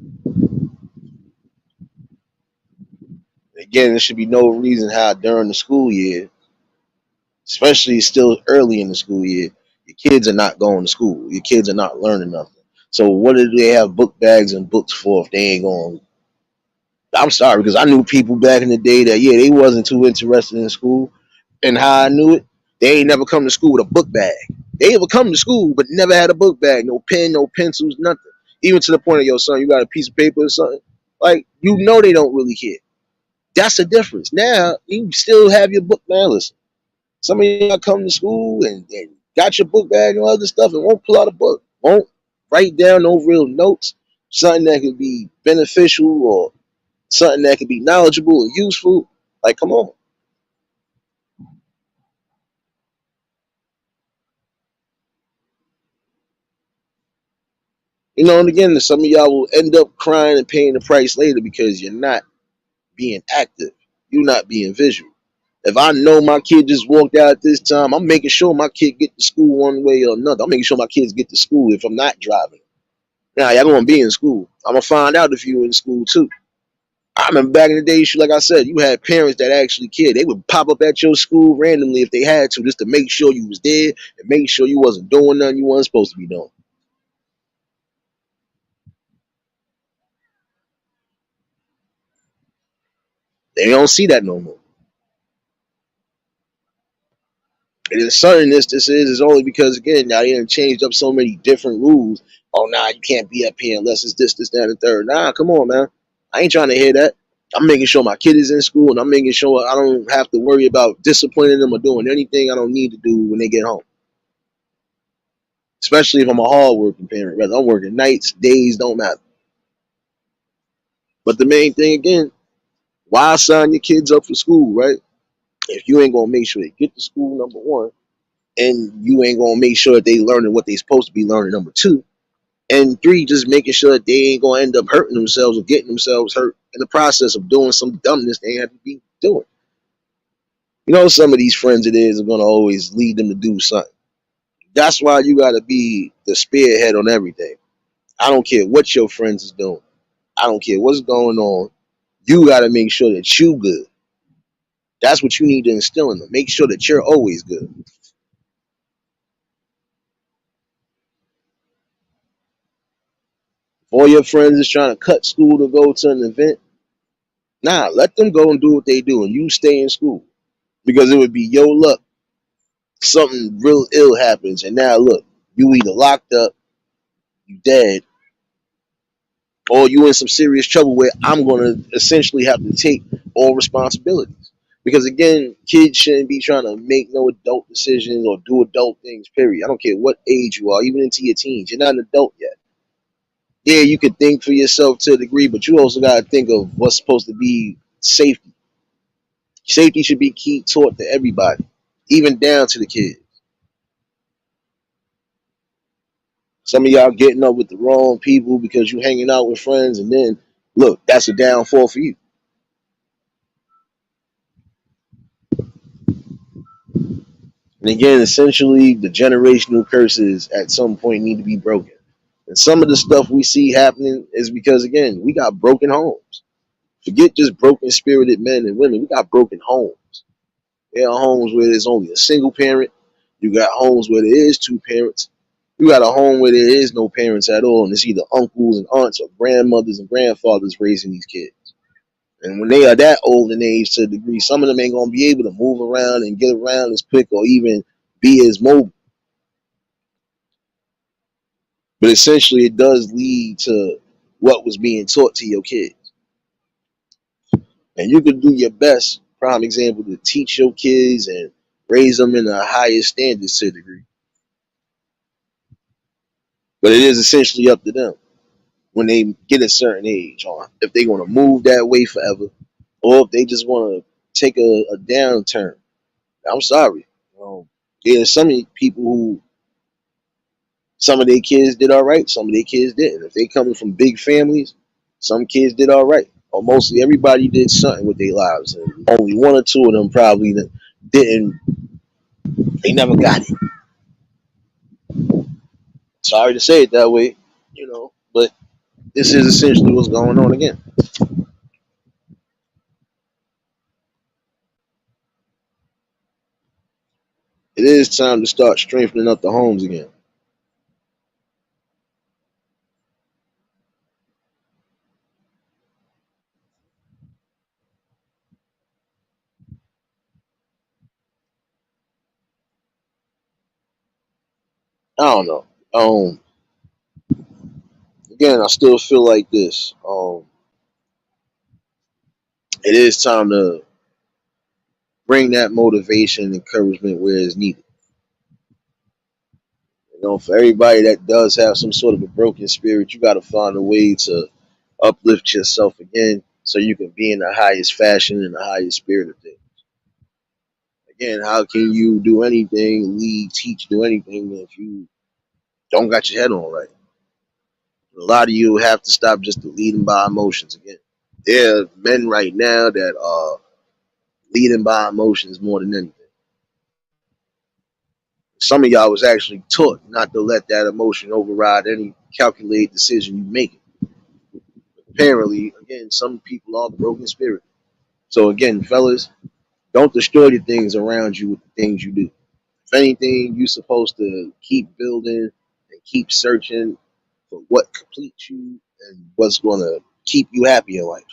Again, there should be no reason how during the school year, especially still early in the school year, your kids are not going to school. Your kids are not learning nothing. So what do they have book bags and books for if they ain't going? I'm sorry, because I knew people back in the day that yeah, they wasn't too interested in school, and how I knew it, they ain't never come to school with a book bag. They ever come to school but never had a book bag, no pen, no pencils, nothing. Even to the point of your son, you got a piece of paper or something. Like they don't really care. That's the difference. Now you still have your book. Man, listen, some of y'all come to school and got your book bag and other stuff and won't pull out a book, won't write down no real notes, something that could be beneficial or something that could be knowledgeable or useful. Like, come on. And again, some of y'all will end up crying and paying the price later because you're not being active. You're not being visual. If I know my kid just walked out at this time, I'm making sure my kid get to school one way or another. I'm making sure my kids get to school if I'm not driving. Now, y'all gonna be in school. I'm gonna find out if you in school too. I remember back in the day, like I said, you had parents that actually cared. They would pop up at your school randomly if they had to, just to make sure you was there and make sure you wasn't doing nothing you wasn't supposed to be doing. They don't see that no more. And it's certain this is only because again now they done changed up so many different rules. Oh nah, you can't be up here unless it's this, that, and the third. Nah, come on, man. I ain't trying to hear that. I'm making sure my kid is in school, and I'm making sure I don't have to worry about disciplining them or doing anything I don't need to do when they get home. Especially if I'm a hard-working parent, whether I'm working nights, days, don't matter. But the main thing again, why sign your kids up for school, right? If you ain't gonna make sure they get to school, number one, and you ain't gonna make sure that they learning what they supposed to be learning, number two, and three, just making sure that they ain't gonna end up hurting themselves or getting themselves hurt in the process of doing some dumbness they have to be doing. You know, some of these friends it is are gonna always lead them to do something. That's why you gotta be the spearhead on everything. I don't care what your friends is doing. I don't care what's going on. You gotta make sure that you good. That's what you need to instill in them. Make sure that you're always good. If all your friends is trying to cut school to go to an event, nah, let them go and do what they do, and you stay in school because it would be your luck. Something real ill happens, and now look, you either locked up, you dead, or you in some serious trouble where I'm gonna essentially have to take all responsibilities. Because again, kids shouldn't be trying to make no adult decisions or do adult things. Period. I don't care what age you are, even into your teens. You're not an adult yet. Yeah, you can think for yourself to a degree, but you also got to think of what's supposed to be safety. Safety should be key taught to everybody, even down to the kids. Some of y'all getting up with the wrong people because you hanging out with friends, and then look, that's a downfall for you. And again, essentially, the generational curses at some point need to be broken. And some of the stuff we see happening is because, again, we got broken homes. Forget just broken spirited men and women. We got broken homes. There are homes where there's only a single parent. You got homes where there is two parents. You got a home where there is no parents at all, and it's either uncles and aunts or grandmothers and grandfathers raising these kids. And when they are that old in age to a degree, some of them ain't gonna be able to move around and get around as quick or even be as mobile. But essentially, it does lead to what was being taught to your kids. And you can do your best, prime example, to teach your kids and raise them in the highest standards to a degree. But it is essentially up to them when they get a certain age on if they want to move that way forever or if they just want to take a downturn. I'm sorry. There's some people who some of their kids did all right, some of their kids didn't. If they coming from big families, some kids did all right. Or mostly everybody did something with their lives. And only one or two of them probably didn't, they never got it. Sorry to say it that way, but this is essentially what's going on again. It is time to start strengthening up the homes again. I don't know. Again, I still feel like this. It is time to bring that motivation and encouragement where it's needed. For everybody that does have some sort of a broken spirit, you got to find a way to uplift yourself again so you can be in the highest fashion and the highest spirit of things. Again, how can you do anything, lead, teach, do anything if you don't got your head on right? A lot of you have to stop just leading by emotions again. There are men right now that are leading by emotions more than anything. Some of y'all was actually taught not to let that emotion override any calculated decision you make. Apparently, again, some people are broken spirit. So again, fellas, don't destroy the things around you with the things you do. If anything, you're supposed to keep building and keep searching for what completes you and what's going to keep you happy in life.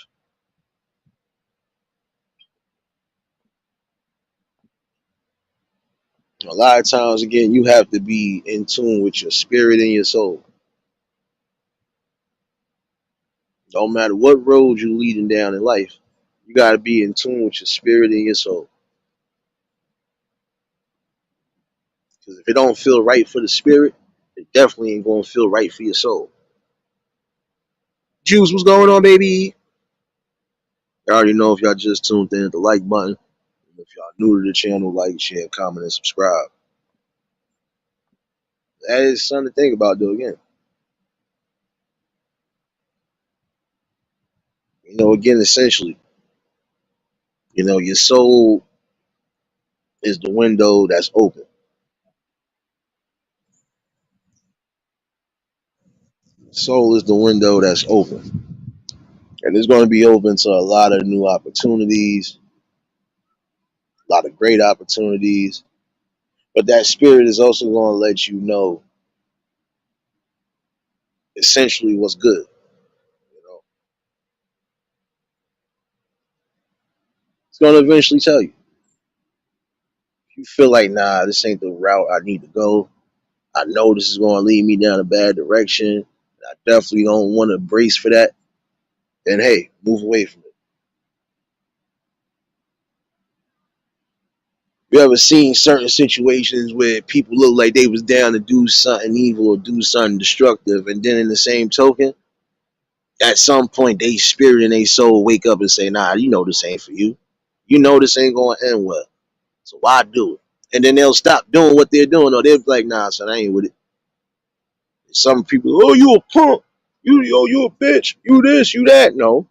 A lot of times, again, you have to be in tune with your spirit and your soul. Don't matter what road you're leading down in life. You got to be in tune with your spirit and your soul. Because if it don't feel right for the spirit, it definitely ain't gonna feel right for your soul. Juice, what's going on, baby? I already know if y'all just tuned in, the like button. If y'all new to the channel, like, share, comment, and subscribe. That is something to think about, though. Again, again, essentially, your soul is the window that's open. Soul is the window that's open, and it's going to be open to a lot of new opportunities, a lot of great opportunities. But that spirit is also going to let you know essentially what's good. You know, it's going to eventually tell you. If you feel like, nah, this ain't the route I need to go. I know this is going to lead me down a bad direction. I definitely don't want to brace for that. Then hey, move away from it. You ever seen certain situations where people look like they was down to do something evil or do something destructive, and then in the same token, at some point, they spirit and they soul wake up and say, "Nah, you know this ain't for you. You know this ain't going to end well. So why do it?" And then they'll stop doing what they're doing, or they'll be like, "Nah, son, I ain't with it." Some people, "Oh, you a punk. You a bitch. You this, you that." No,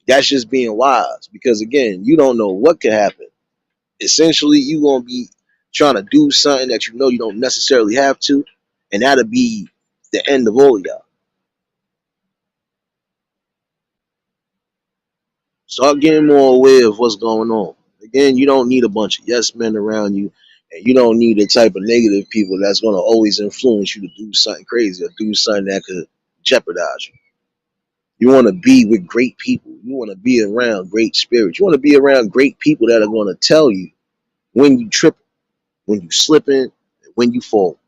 that's just being wise because again, you don't know what could happen. Essentially, you gonna be trying to do something that you know you don't necessarily have to, and that'll be the end of all of y'all. Start getting more aware of what's going on. Again, you don't need a bunch of yes men around you, and you don't need the type of negative people that's gonna always influence you to do something crazy or do something that could jeopardize you. You want to be with great people. You want to be around great spirits. You want to be around great people that are going to tell you when you trip, when you slipping, and when you fall.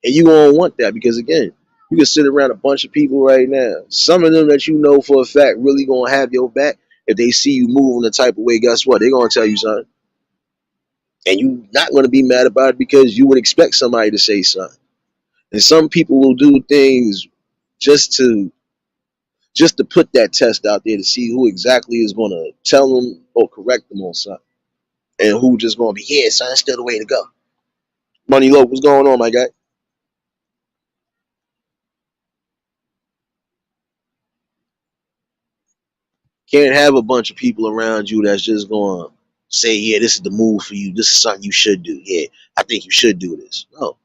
And you gonna want that because again, you can sit around a bunch of people right now. Some of them that you know for a fact really gonna have your back. If they see you moving the type of way, guess what? They're gonna tell you something. And you not gonna be mad about it because you would expect somebody to say something. And some people will do things just to just to put that test out there to see who exactly is gonna tell them or correct them on something. And who just gonna be, yeah, son, that's still the way to go. Money Low, what's going on, my guy? Can't have a bunch of people around you that's just going to say, yeah, this is the move for you. This is something you should do. Yeah, I think you should do this. No,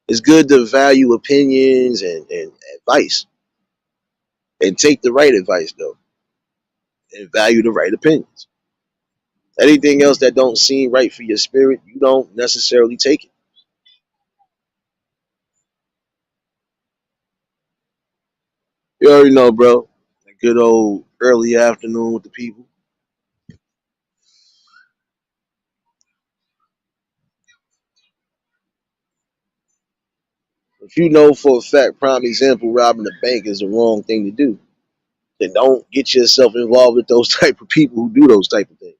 it's good to value opinions and advice and take the right advice, though, and value the right opinions. Anything else that don't seem right for your spirit, you don't necessarily take it. You already know, bro. A good old early afternoon with the people. If you know for a fact, prime example, robbing the bank is the wrong thing to do, then don't get yourself involved with those type of people who do those type of things.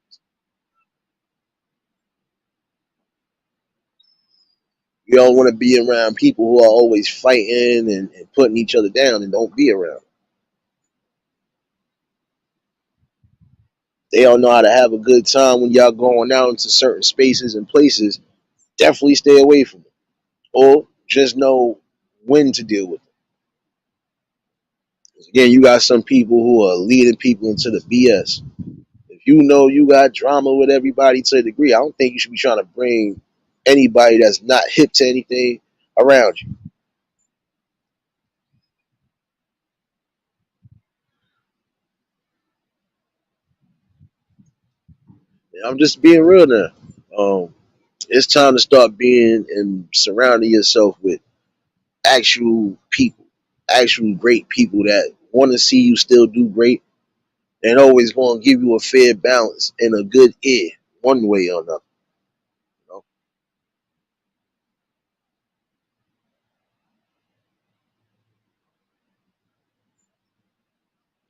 You don't want to be around people who are always fighting and putting each other down, and don't be around. They don't know how to have a good time when y'all going out into certain spaces and places. Definitely stay away from it. Or just know when to deal with it. Again, you got some people who are leading people into the BS. If you know you got drama with everybody to a degree, I don't think you should be trying to bring anybody that's not hip to anything around you. And I'm just being real now. It's time to start being and surrounding yourself with actual people, actual great people that want to see you still do great and always want to give you a fair balance and a good ear, one way or another. You know?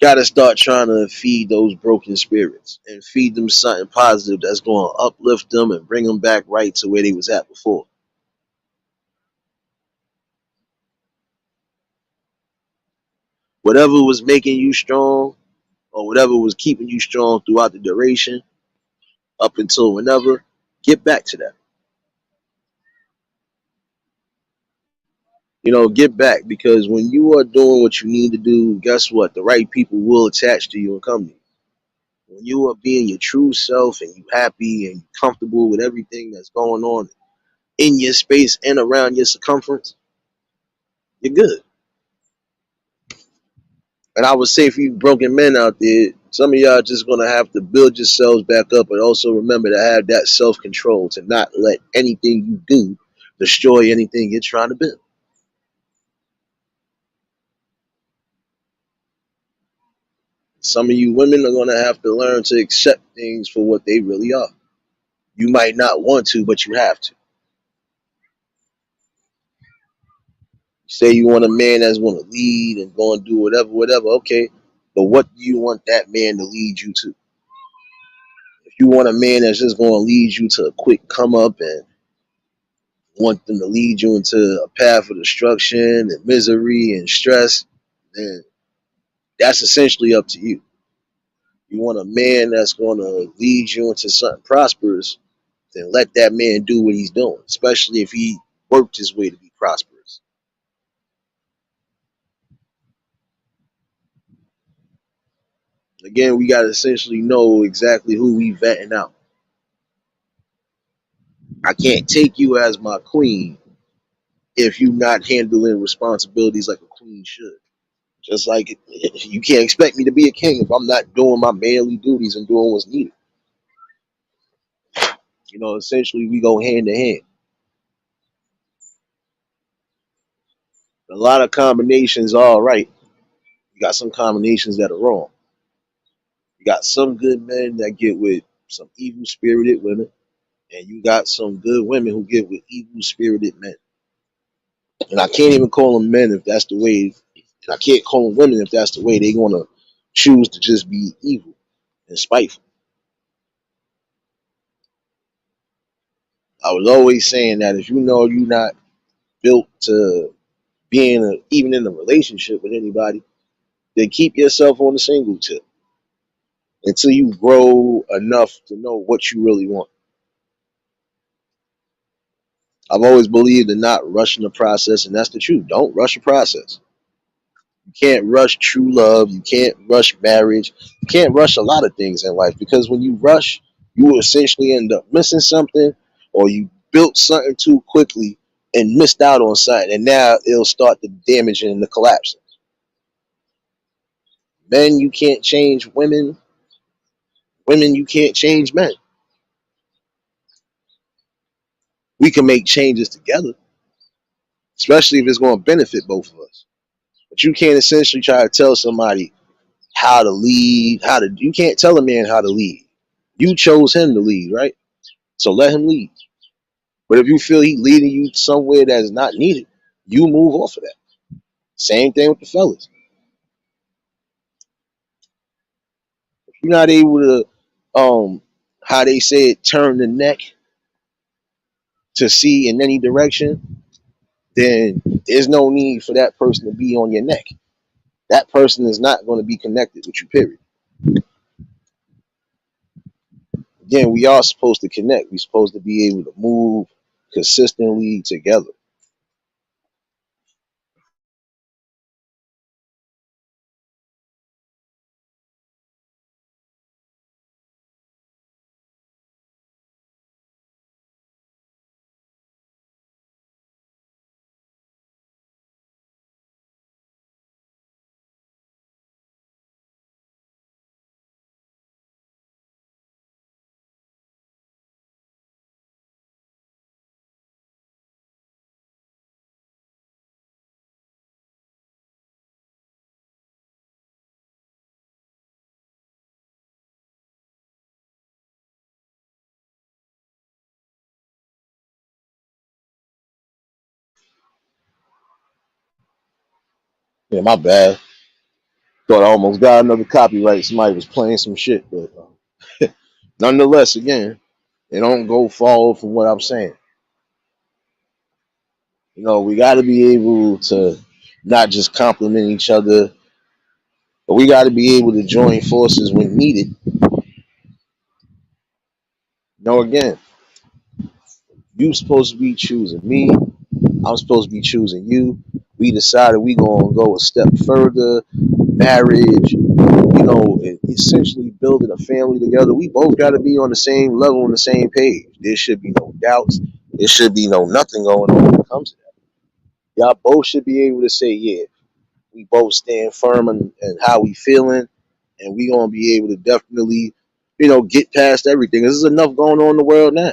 Gotta start trying to feed those broken spirits and feed them something positive that's going to uplift them and bring them back right to where they was at before. Whatever was making you strong or whatever was keeping you strong throughout the duration up until whenever, get back to that. Get back, because when you are doing what you need to do, guess what? The right people will attach to you and come to you. When you are being your true self and you happy and comfortable with everything that's going on in your space and around your circumference, you're good. And I would say for you broken men out there, some of y'all just gonna have to build yourselves back up, and also remember to have that self control to not let anything you do destroy anything you're trying to build. Some of you women are gonna have to learn to accept things for what they really are. You might not want to, but you have to. Say you want a man that's gonna lead and gonna do whatever, whatever, okay. But what do you want that man to lead you to? If you want a man that's just gonna lead you to a quick come up and want them to lead you into a path of destruction and misery and stress, then that's essentially up to you. You want a man that's going to lead you into something prosperous, then let that man do what he's doing, especially if he worked his way to be prosperous. Again, we got to essentially know exactly who we vetting out. I can't take you as my queen if you're not handling responsibilities like a queen should. Just like you can't expect me to be a king if I'm not doing my manly duties and doing what's needed. Essentially we go hand to hand. A lot of combinations are all right. You got some combinations that are wrong. You got some good men that get with some evil spirited women, and you got some good women who get with evil spirited men. And I can't even call them men if that's the way, and I can't call them women if that's the way they're gonna choose to just be evil and spiteful. I was always saying that if you know you're not built to being even in a relationship with anybody, then keep yourself on the single tip until you grow enough to know what you really want. I've always believed in not rushing the process, and that's the truth. Don't rush the process. You can't rush true love. You can't rush marriage. You can't rush a lot of things in life, because when you rush, you will essentially end up missing something, or you built something too quickly and missed out on something, and now it'll start the damaging and the collapsing. Men, you can't change women. Women, you can't change men. We can make changes together, especially if it's going to benefit both of us. But you can't essentially try to tell somebody how to lead, you can't tell a man how to lead. You chose him to lead, right? So let him lead. But if you feel he leading you somewhere that's not needed, you move off of that. Same thing with the fellas. If you're not able to, how they say it, turn the neck to see in any direction, then there's no need for that person to be on your neck. That person is not going to be connected with you, period. Again, we are supposed to connect. We're supposed to be able to move consistently together. Yeah, my bad. Thought I almost got another copyright. Somebody was playing some shit, but nonetheless, again, it don't go far from what I'm saying. We got to be able to not just compliment each other, but we got to be able to join forces when needed. Again, you supposed to be choosing me. I'm supposed to be choosing you. We decided we gonna go a step further. Marriage, essentially building a family together. We both got to be on the same level, on the same page. There should be no doubts. There should be no nothing going on when it comes to that. Y'all both should be able to say, yeah, we both stand firm in how we feeling, and we gonna be able to definitely, get past everything. There's enough going on in the world now.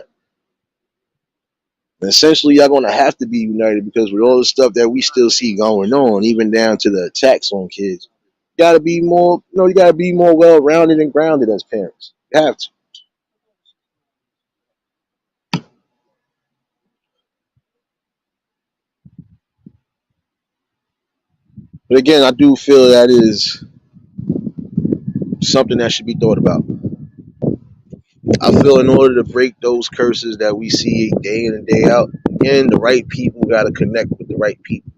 And essentially, y'all gonna have to be united because with all the stuff that we still see going on, even down to the attacks on kids, you gotta be more, you gotta be more well rounded and grounded as parents. You have to. But again, I do feel that is something that should be thought about. I feel in order to break those curses that we see day in and day out, again, the right people gotta connect with the right people.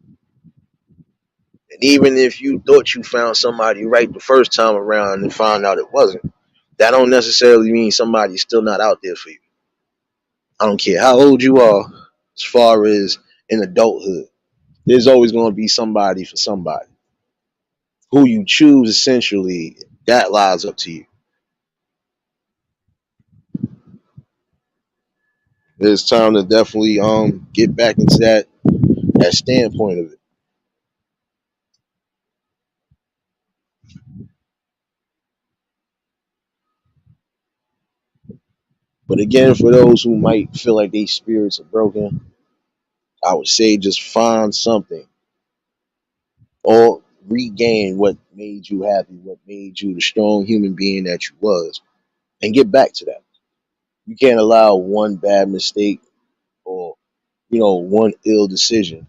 And even if you thought you found somebody right the first time around and found out it wasn't, that don't necessarily mean somebody's still not out there for you. I don't care how old you are, as far as in adulthood. There's always going to be somebody for somebody. Who you choose, essentially, that lies up to you. It's time to definitely get back into that standpoint of it. But again, for those who might feel like their spirits are broken, I would say just find something or regain what made you happy, what made you the strong human being that you was, and get back to that. You can't allow one bad mistake or one ill decision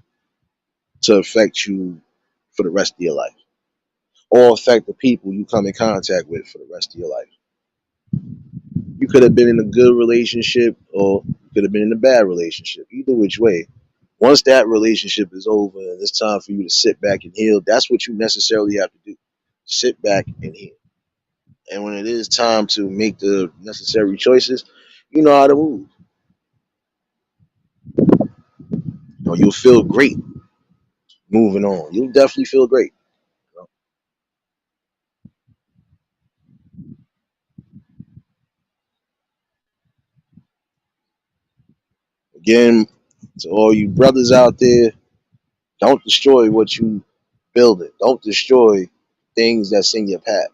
to affect you for the rest of your life, or affect the people you come in contact with for the rest of your life. You could have been in a good relationship, or you could have been in a bad relationship. Either which way, once that relationship is over and it's time for you to sit back and heal, that's what you necessarily have to do. Sit back and heal. And when it is time to make the necessary choices, you know how to move. You'll feel great moving on. You'll definitely feel great. Again, to all you brothers out there, don't destroy what you building. Don't destroy things that's in your path.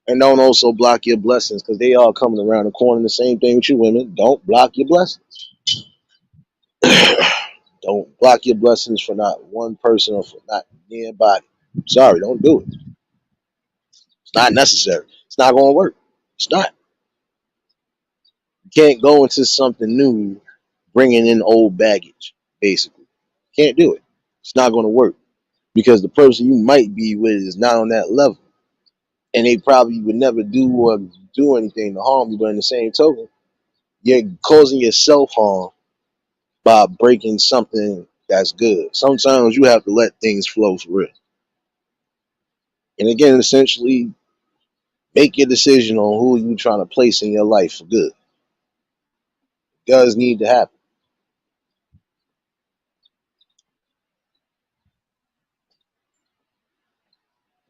And don't also block your blessings because they all coming around the corner. The same thing with you women. Don't block your blessings. Don't block your blessings for not one person or for not nearby. Sorry, don't do it. It's not necessary. It's not going to work. It's not. You can't go into something new bringing in old baggage, basically. Can't do it. It's not going to work because the person you might be with is not on that level. And they probably would never do anything to harm you, but in the same token, you're causing yourself harm by breaking something that's good. Sometimes you have to let things flow for real. And again, essentially, make your decision on who you trying to place in your life for good. It does need to happen.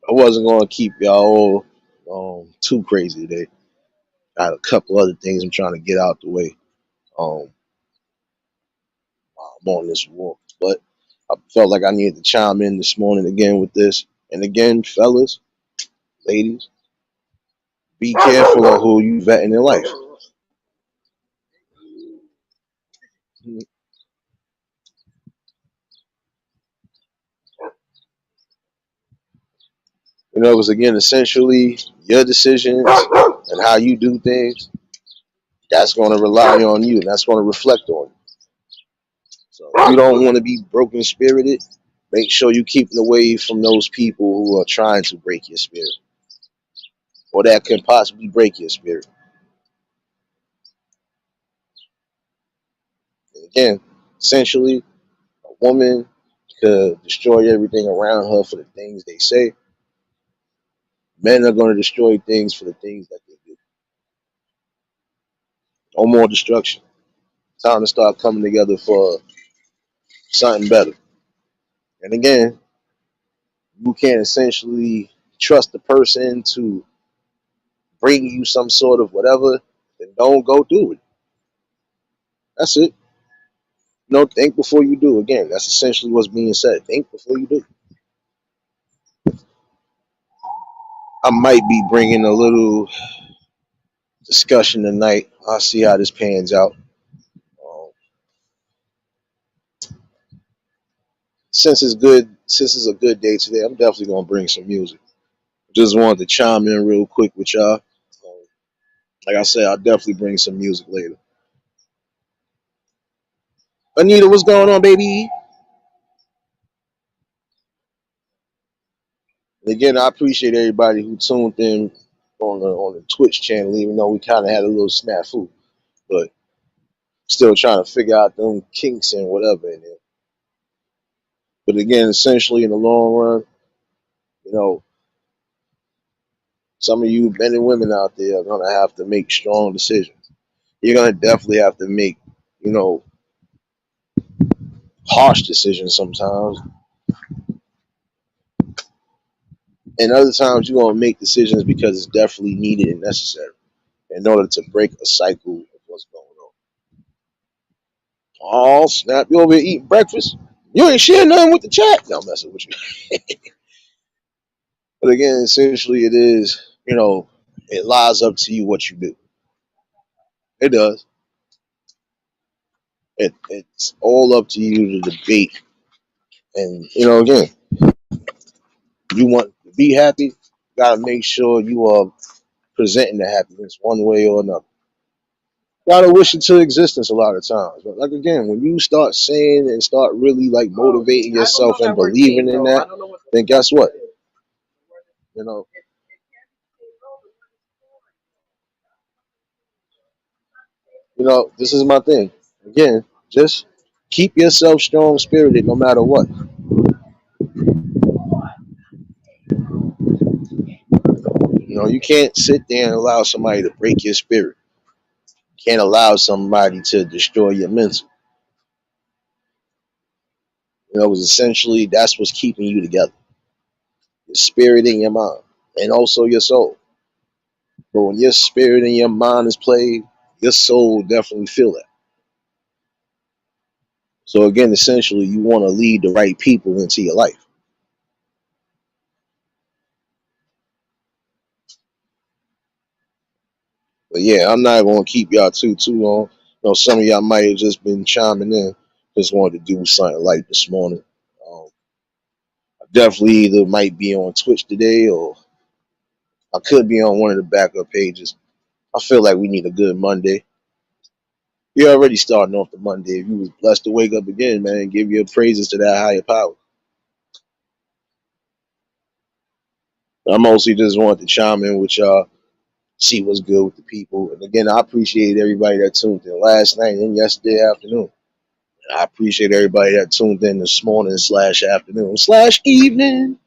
I wasn't going to keep y'all too crazy today. I had a couple other things I'm trying to get out the way. Um, I'm on this walk, but I felt like I needed to chime in this morning again with this. And again, fellas, ladies, be careful of who you vet in your life. Because again, essentially, your decisions and how you do things, that's going to rely on you, and that's going to reflect on you. So if you don't want to be broken spirited, Make sure you keep away from those people who are trying to break your spirit or that can possibly break your spirit. And again, essentially, a woman could destroy everything around her for the things they say. Men are going to destroy things for the things that they do. No more destruction. Time to start coming together for something better. And again, you can't essentially trust the person to bring you some sort of whatever, then don't go do it. That's it. No, think before you do. Again, that's essentially what's being said. Think before you do. I might be bringing a little discussion tonight. I'll see how this pans out. Um, since it's a good day today, I'm definitely gonna bring some music. Just wanted to chime in real quick with y'all. Like I said, I'll definitely bring some music later. Anita, what's going on, baby? And again, I appreciate everybody who tuned in on the Twitch channel, even though we kind of had a little snafu, but still trying to figure out them kinks and whatever in there. But again, essentially in the long run, you know, some of you men and women out there are gonna have to make strong decisions. You're gonna definitely have to make, you know, harsh decisions sometimes, and other times you're gonna make decisions because it's definitely needed and necessary in order to break a cycle of what's going on. Oh snap! You over here eating breakfast? You ain't sharing nothing with the chat. No, I'm messing with you. But again, essentially, it is, you know, it lies up to you what you do. It does. It's all up to you to debate. And you know, again, you want to be happy, you gotta make sure you are presenting the happiness one way or another. Gotta wish it to existence a lot of times. But like again, when you start saying and start really like motivating yourself and believing in that, then guess what? You know, this is my thing. Again, just keep yourself strong spirited no matter what. You can't sit there and allow somebody to break your spirit. You can't allow somebody to destroy your mental. Because essentially that's what's keeping you together. Your spirit and your mind. And also your soul. But when your spirit and your mind is played, your soul will definitely feel that. So again, essentially you want to lead the right people into your life. But yeah, I'm not gonna keep y'all too long. Some of y'all might have just been chiming in. Just wanted to do something light this morning. Um, I definitely either might be on Twitch today or I could be on one of the backup pages. I feel like we need a good Monday. You're already starting off the Monday. If you was blessed to wake up again, man, give your praises to that higher power. I mostly just wanted to chime in with y'all, see what's good with the people. And again, I appreciate everybody that tuned in last night and yesterday afternoon. I appreciate everybody that tuned in this morning slash afternoon slash evening.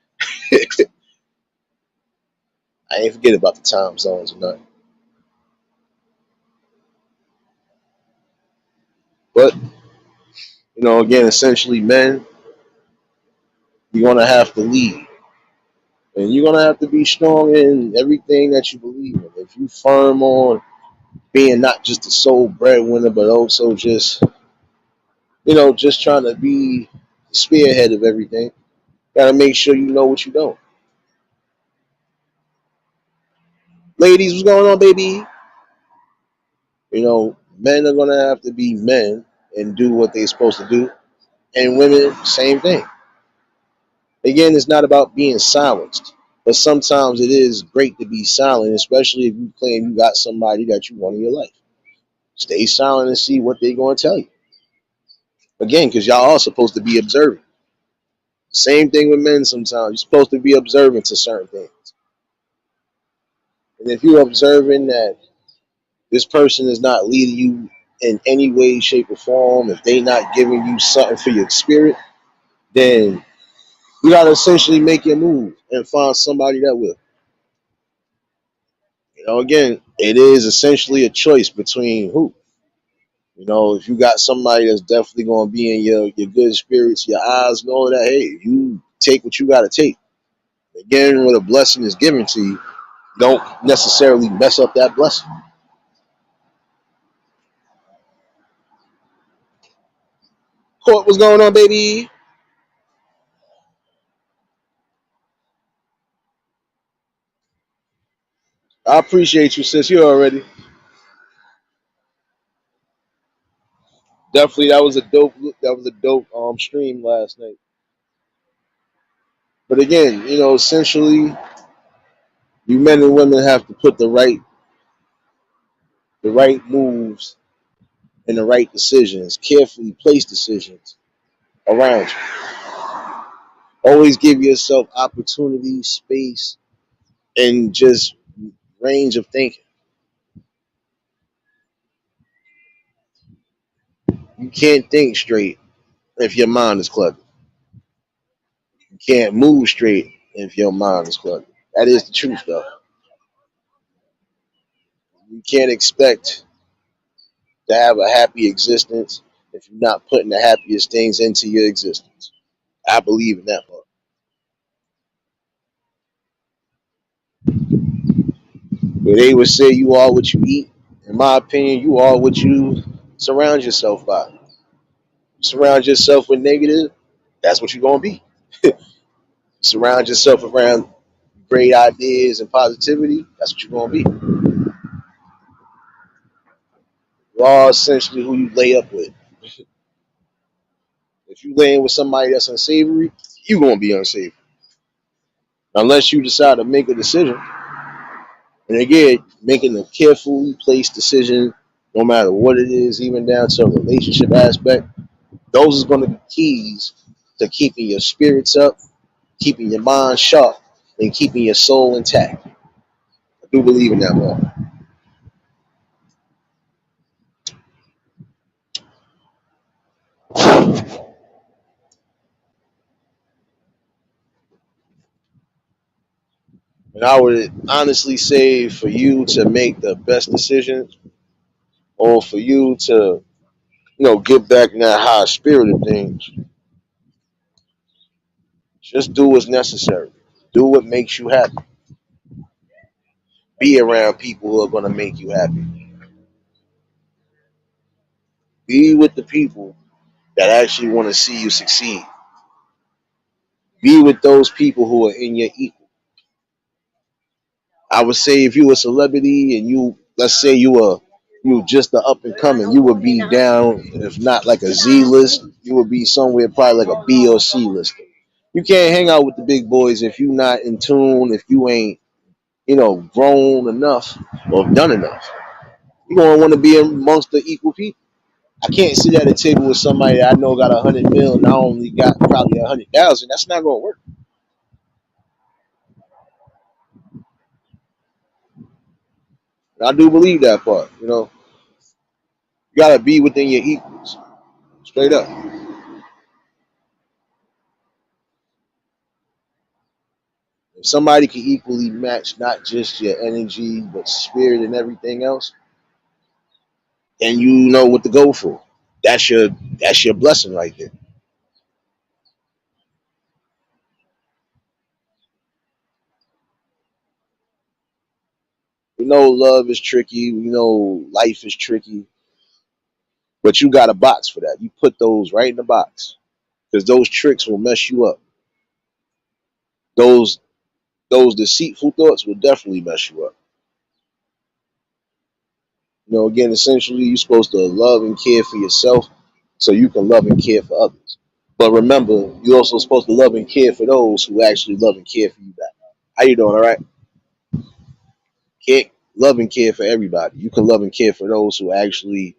I ain't forget about the time zones or nothing. But, again, essentially, men, you're going to have to lead. And you're going to have to be strong in everything that you believe in. If you firm on being not just the sole breadwinner, but also just trying to be the spearhead of everything, got to make sure you know what you're doing. Ladies, what's going on, baby? Men are going to have to be men and do what they're supposed to do. And women, same thing. Again, it's not about being silenced, but sometimes it is great to be silent, especially if you claim you got somebody that you want in your life. Stay silent and see what they're going to tell you. Again, because y'all are supposed to be observant. Same thing with men sometimes. You're supposed to be observant to certain things. And if you're observing that this person is not leading you in any way, shape, or form, if they not giving you something for your spirit, then you gotta essentially make your move and find somebody that will. Again, it is essentially a choice between who. If you got somebody that's definitely gonna be in your good spirits, your eyes, and all of that, hey, you take what you gotta take. Again, when a blessing is given to you, don't necessarily mess up that blessing. Court, what's going on, baby? I appreciate you, sis. You already. Definitely, that was a dope stream last night. But again, essentially, you men and women have to put the right moves and the right decisions, carefully placed decisions around you. Always give yourself opportunity, space, and just range of thinking. You can't think straight if your mind is cluttered. You can't move straight if your mind is cluttered. That is the truth, though. You can't expect to have a happy existence if you're not putting the happiest things into your existence. I believe in that part. But they would say you are what you eat. In my opinion, you are what you surround yourself by. Surround yourself with negative, that's what you're gonna be. Surround yourself around great ideas and positivity, that's what you're gonna be. You are essentially who you lay up with. If you laying with somebody that's unsavory, you're gonna be unsavory. Unless you decide to make a decision. And again, making a carefully placed decision, no matter what it is, even down to a relationship aspect, those is going to be keys to keeping your spirits up, keeping your mind sharp, and keeping your soul intact. I do believe in that more. And I would honestly say for you to make the best decisions, or for you to, get back in that high spirit of things, just do what's necessary. Do what makes you happy. Be around people who are going to make you happy. Be with the people that actually want to see you succeed. Be with those people who are in your equal. I would say if you a celebrity and let's say you just the up and coming, you would be down, if not like a Z list, you would be somewhere probably like a B or C list. You can't hang out with the big boys if you not in tune, if you ain't, grown enough or done enough. You're gonna want to be amongst the equal people. I can't sit at a table with somebody that I know got 100 mil and I only got probably 100,000. That's not gonna work. I do believe that part. You gotta be within your equals, straight up. If somebody can equally match not just your energy but spirit and everything else, and you know what to go for, that's your blessing right there. We know love is tricky. We know life is tricky, but you got a box for that. You put those right in the box because those tricks will mess you up. Those those deceitful thoughts will definitely mess you up. Again, essentially, you're supposed to love and care for yourself so you can love and care for others. But remember, you're also supposed to love and care for those who actually love and care for you back. How you doing? All right? Can't love and care for everybody. You can love and care for those who actually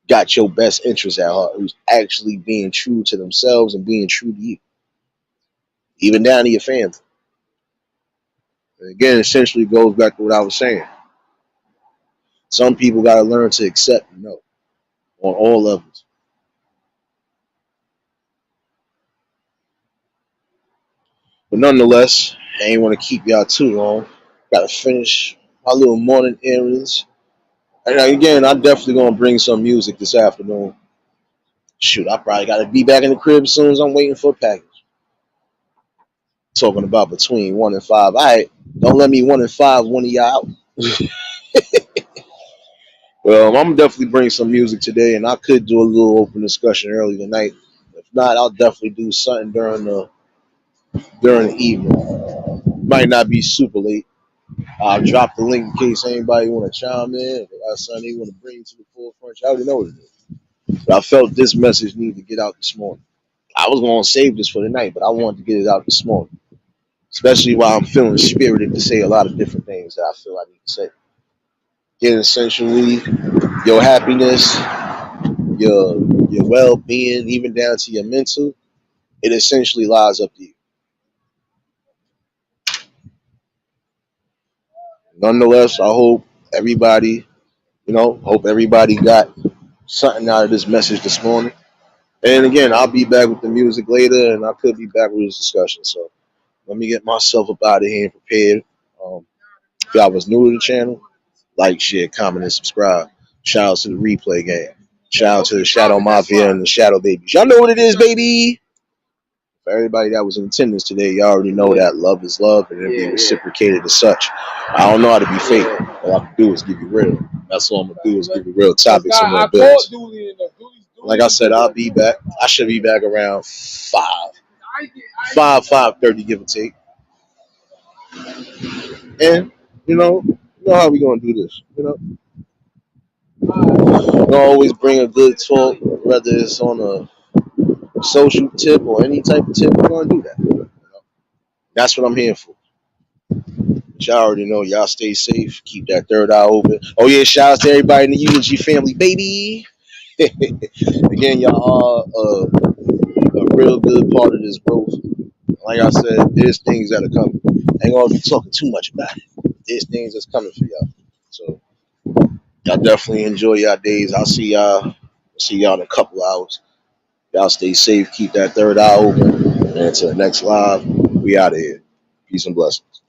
got your best interest at heart, who's actually being true to themselves and being true to you. even down to your family. And again, essentially goes back to what I was saying. Some people got to learn to accept no on all levels. But nonetheless, I ain't want to keep y'all too long. Got to finish my little morning errands. And again, I'm definitely going to bring some music this afternoon. Shoot, I probably got to be back in the crib as soon as I'm waiting for a package. Talking about between 1 and 5. All right, don't let me 1 and 5 one of y'all out. Well, I'm definitely bring some music today, and I could do a little open discussion early tonight. If not, I'll definitely do something during the evening. Might not be super late. I'll drop the link in case anybody want to chime in. If they got something they want to bring to the forefront, you already know what it is. But I felt this message needed to get out this morning. I was going to save this for the night, but I wanted to get it out this morning, especially while I'm feeling spirited to say a lot of different things that I feel I need to say. Get essentially your happiness, your well being, even down to your mental, it essentially lies up to you. Nonetheless, I hope everybody, hope everybody got something out of this message this morning. And again, I'll be back with the music later, and I could be back with this discussion. So let me get myself up out of here and prepared. If y'all was new to the channel, like, share, comment, and subscribe. Shout out to the replay game. Shout out to the Shadow Mafia and the Shadow Babies. Y'all know what it is, baby. For everybody that was in attendance today, y'all already know that love is love and it'll be reciprocated as such. I don't know how to be fake. All I can do is give you real. That's all I'm gonna do is give you real topics and real bills. Like I said, I'll be back. I should be back around 5:30, give or take. And you know how we gonna do this. We're gonna always bring a good talk, whether it's on a social tip or any type of tip. We're gonna do that. That's what I'm here for. But y'all already know. Y'all stay safe. Keep that third eye open. Oh yeah, shout out to everybody in the UNG family, baby. Again, y'all are a real good part of this growth. Like I said, there's things that are coming. I ain't gonna be talking too much about it. There's things that's coming for y'all. So y'all definitely enjoy y'all days. I'll see y'all in a couple hours. Y'all stay safe. Keep that third eye open. And until the next live, we out of here. Peace and blessings.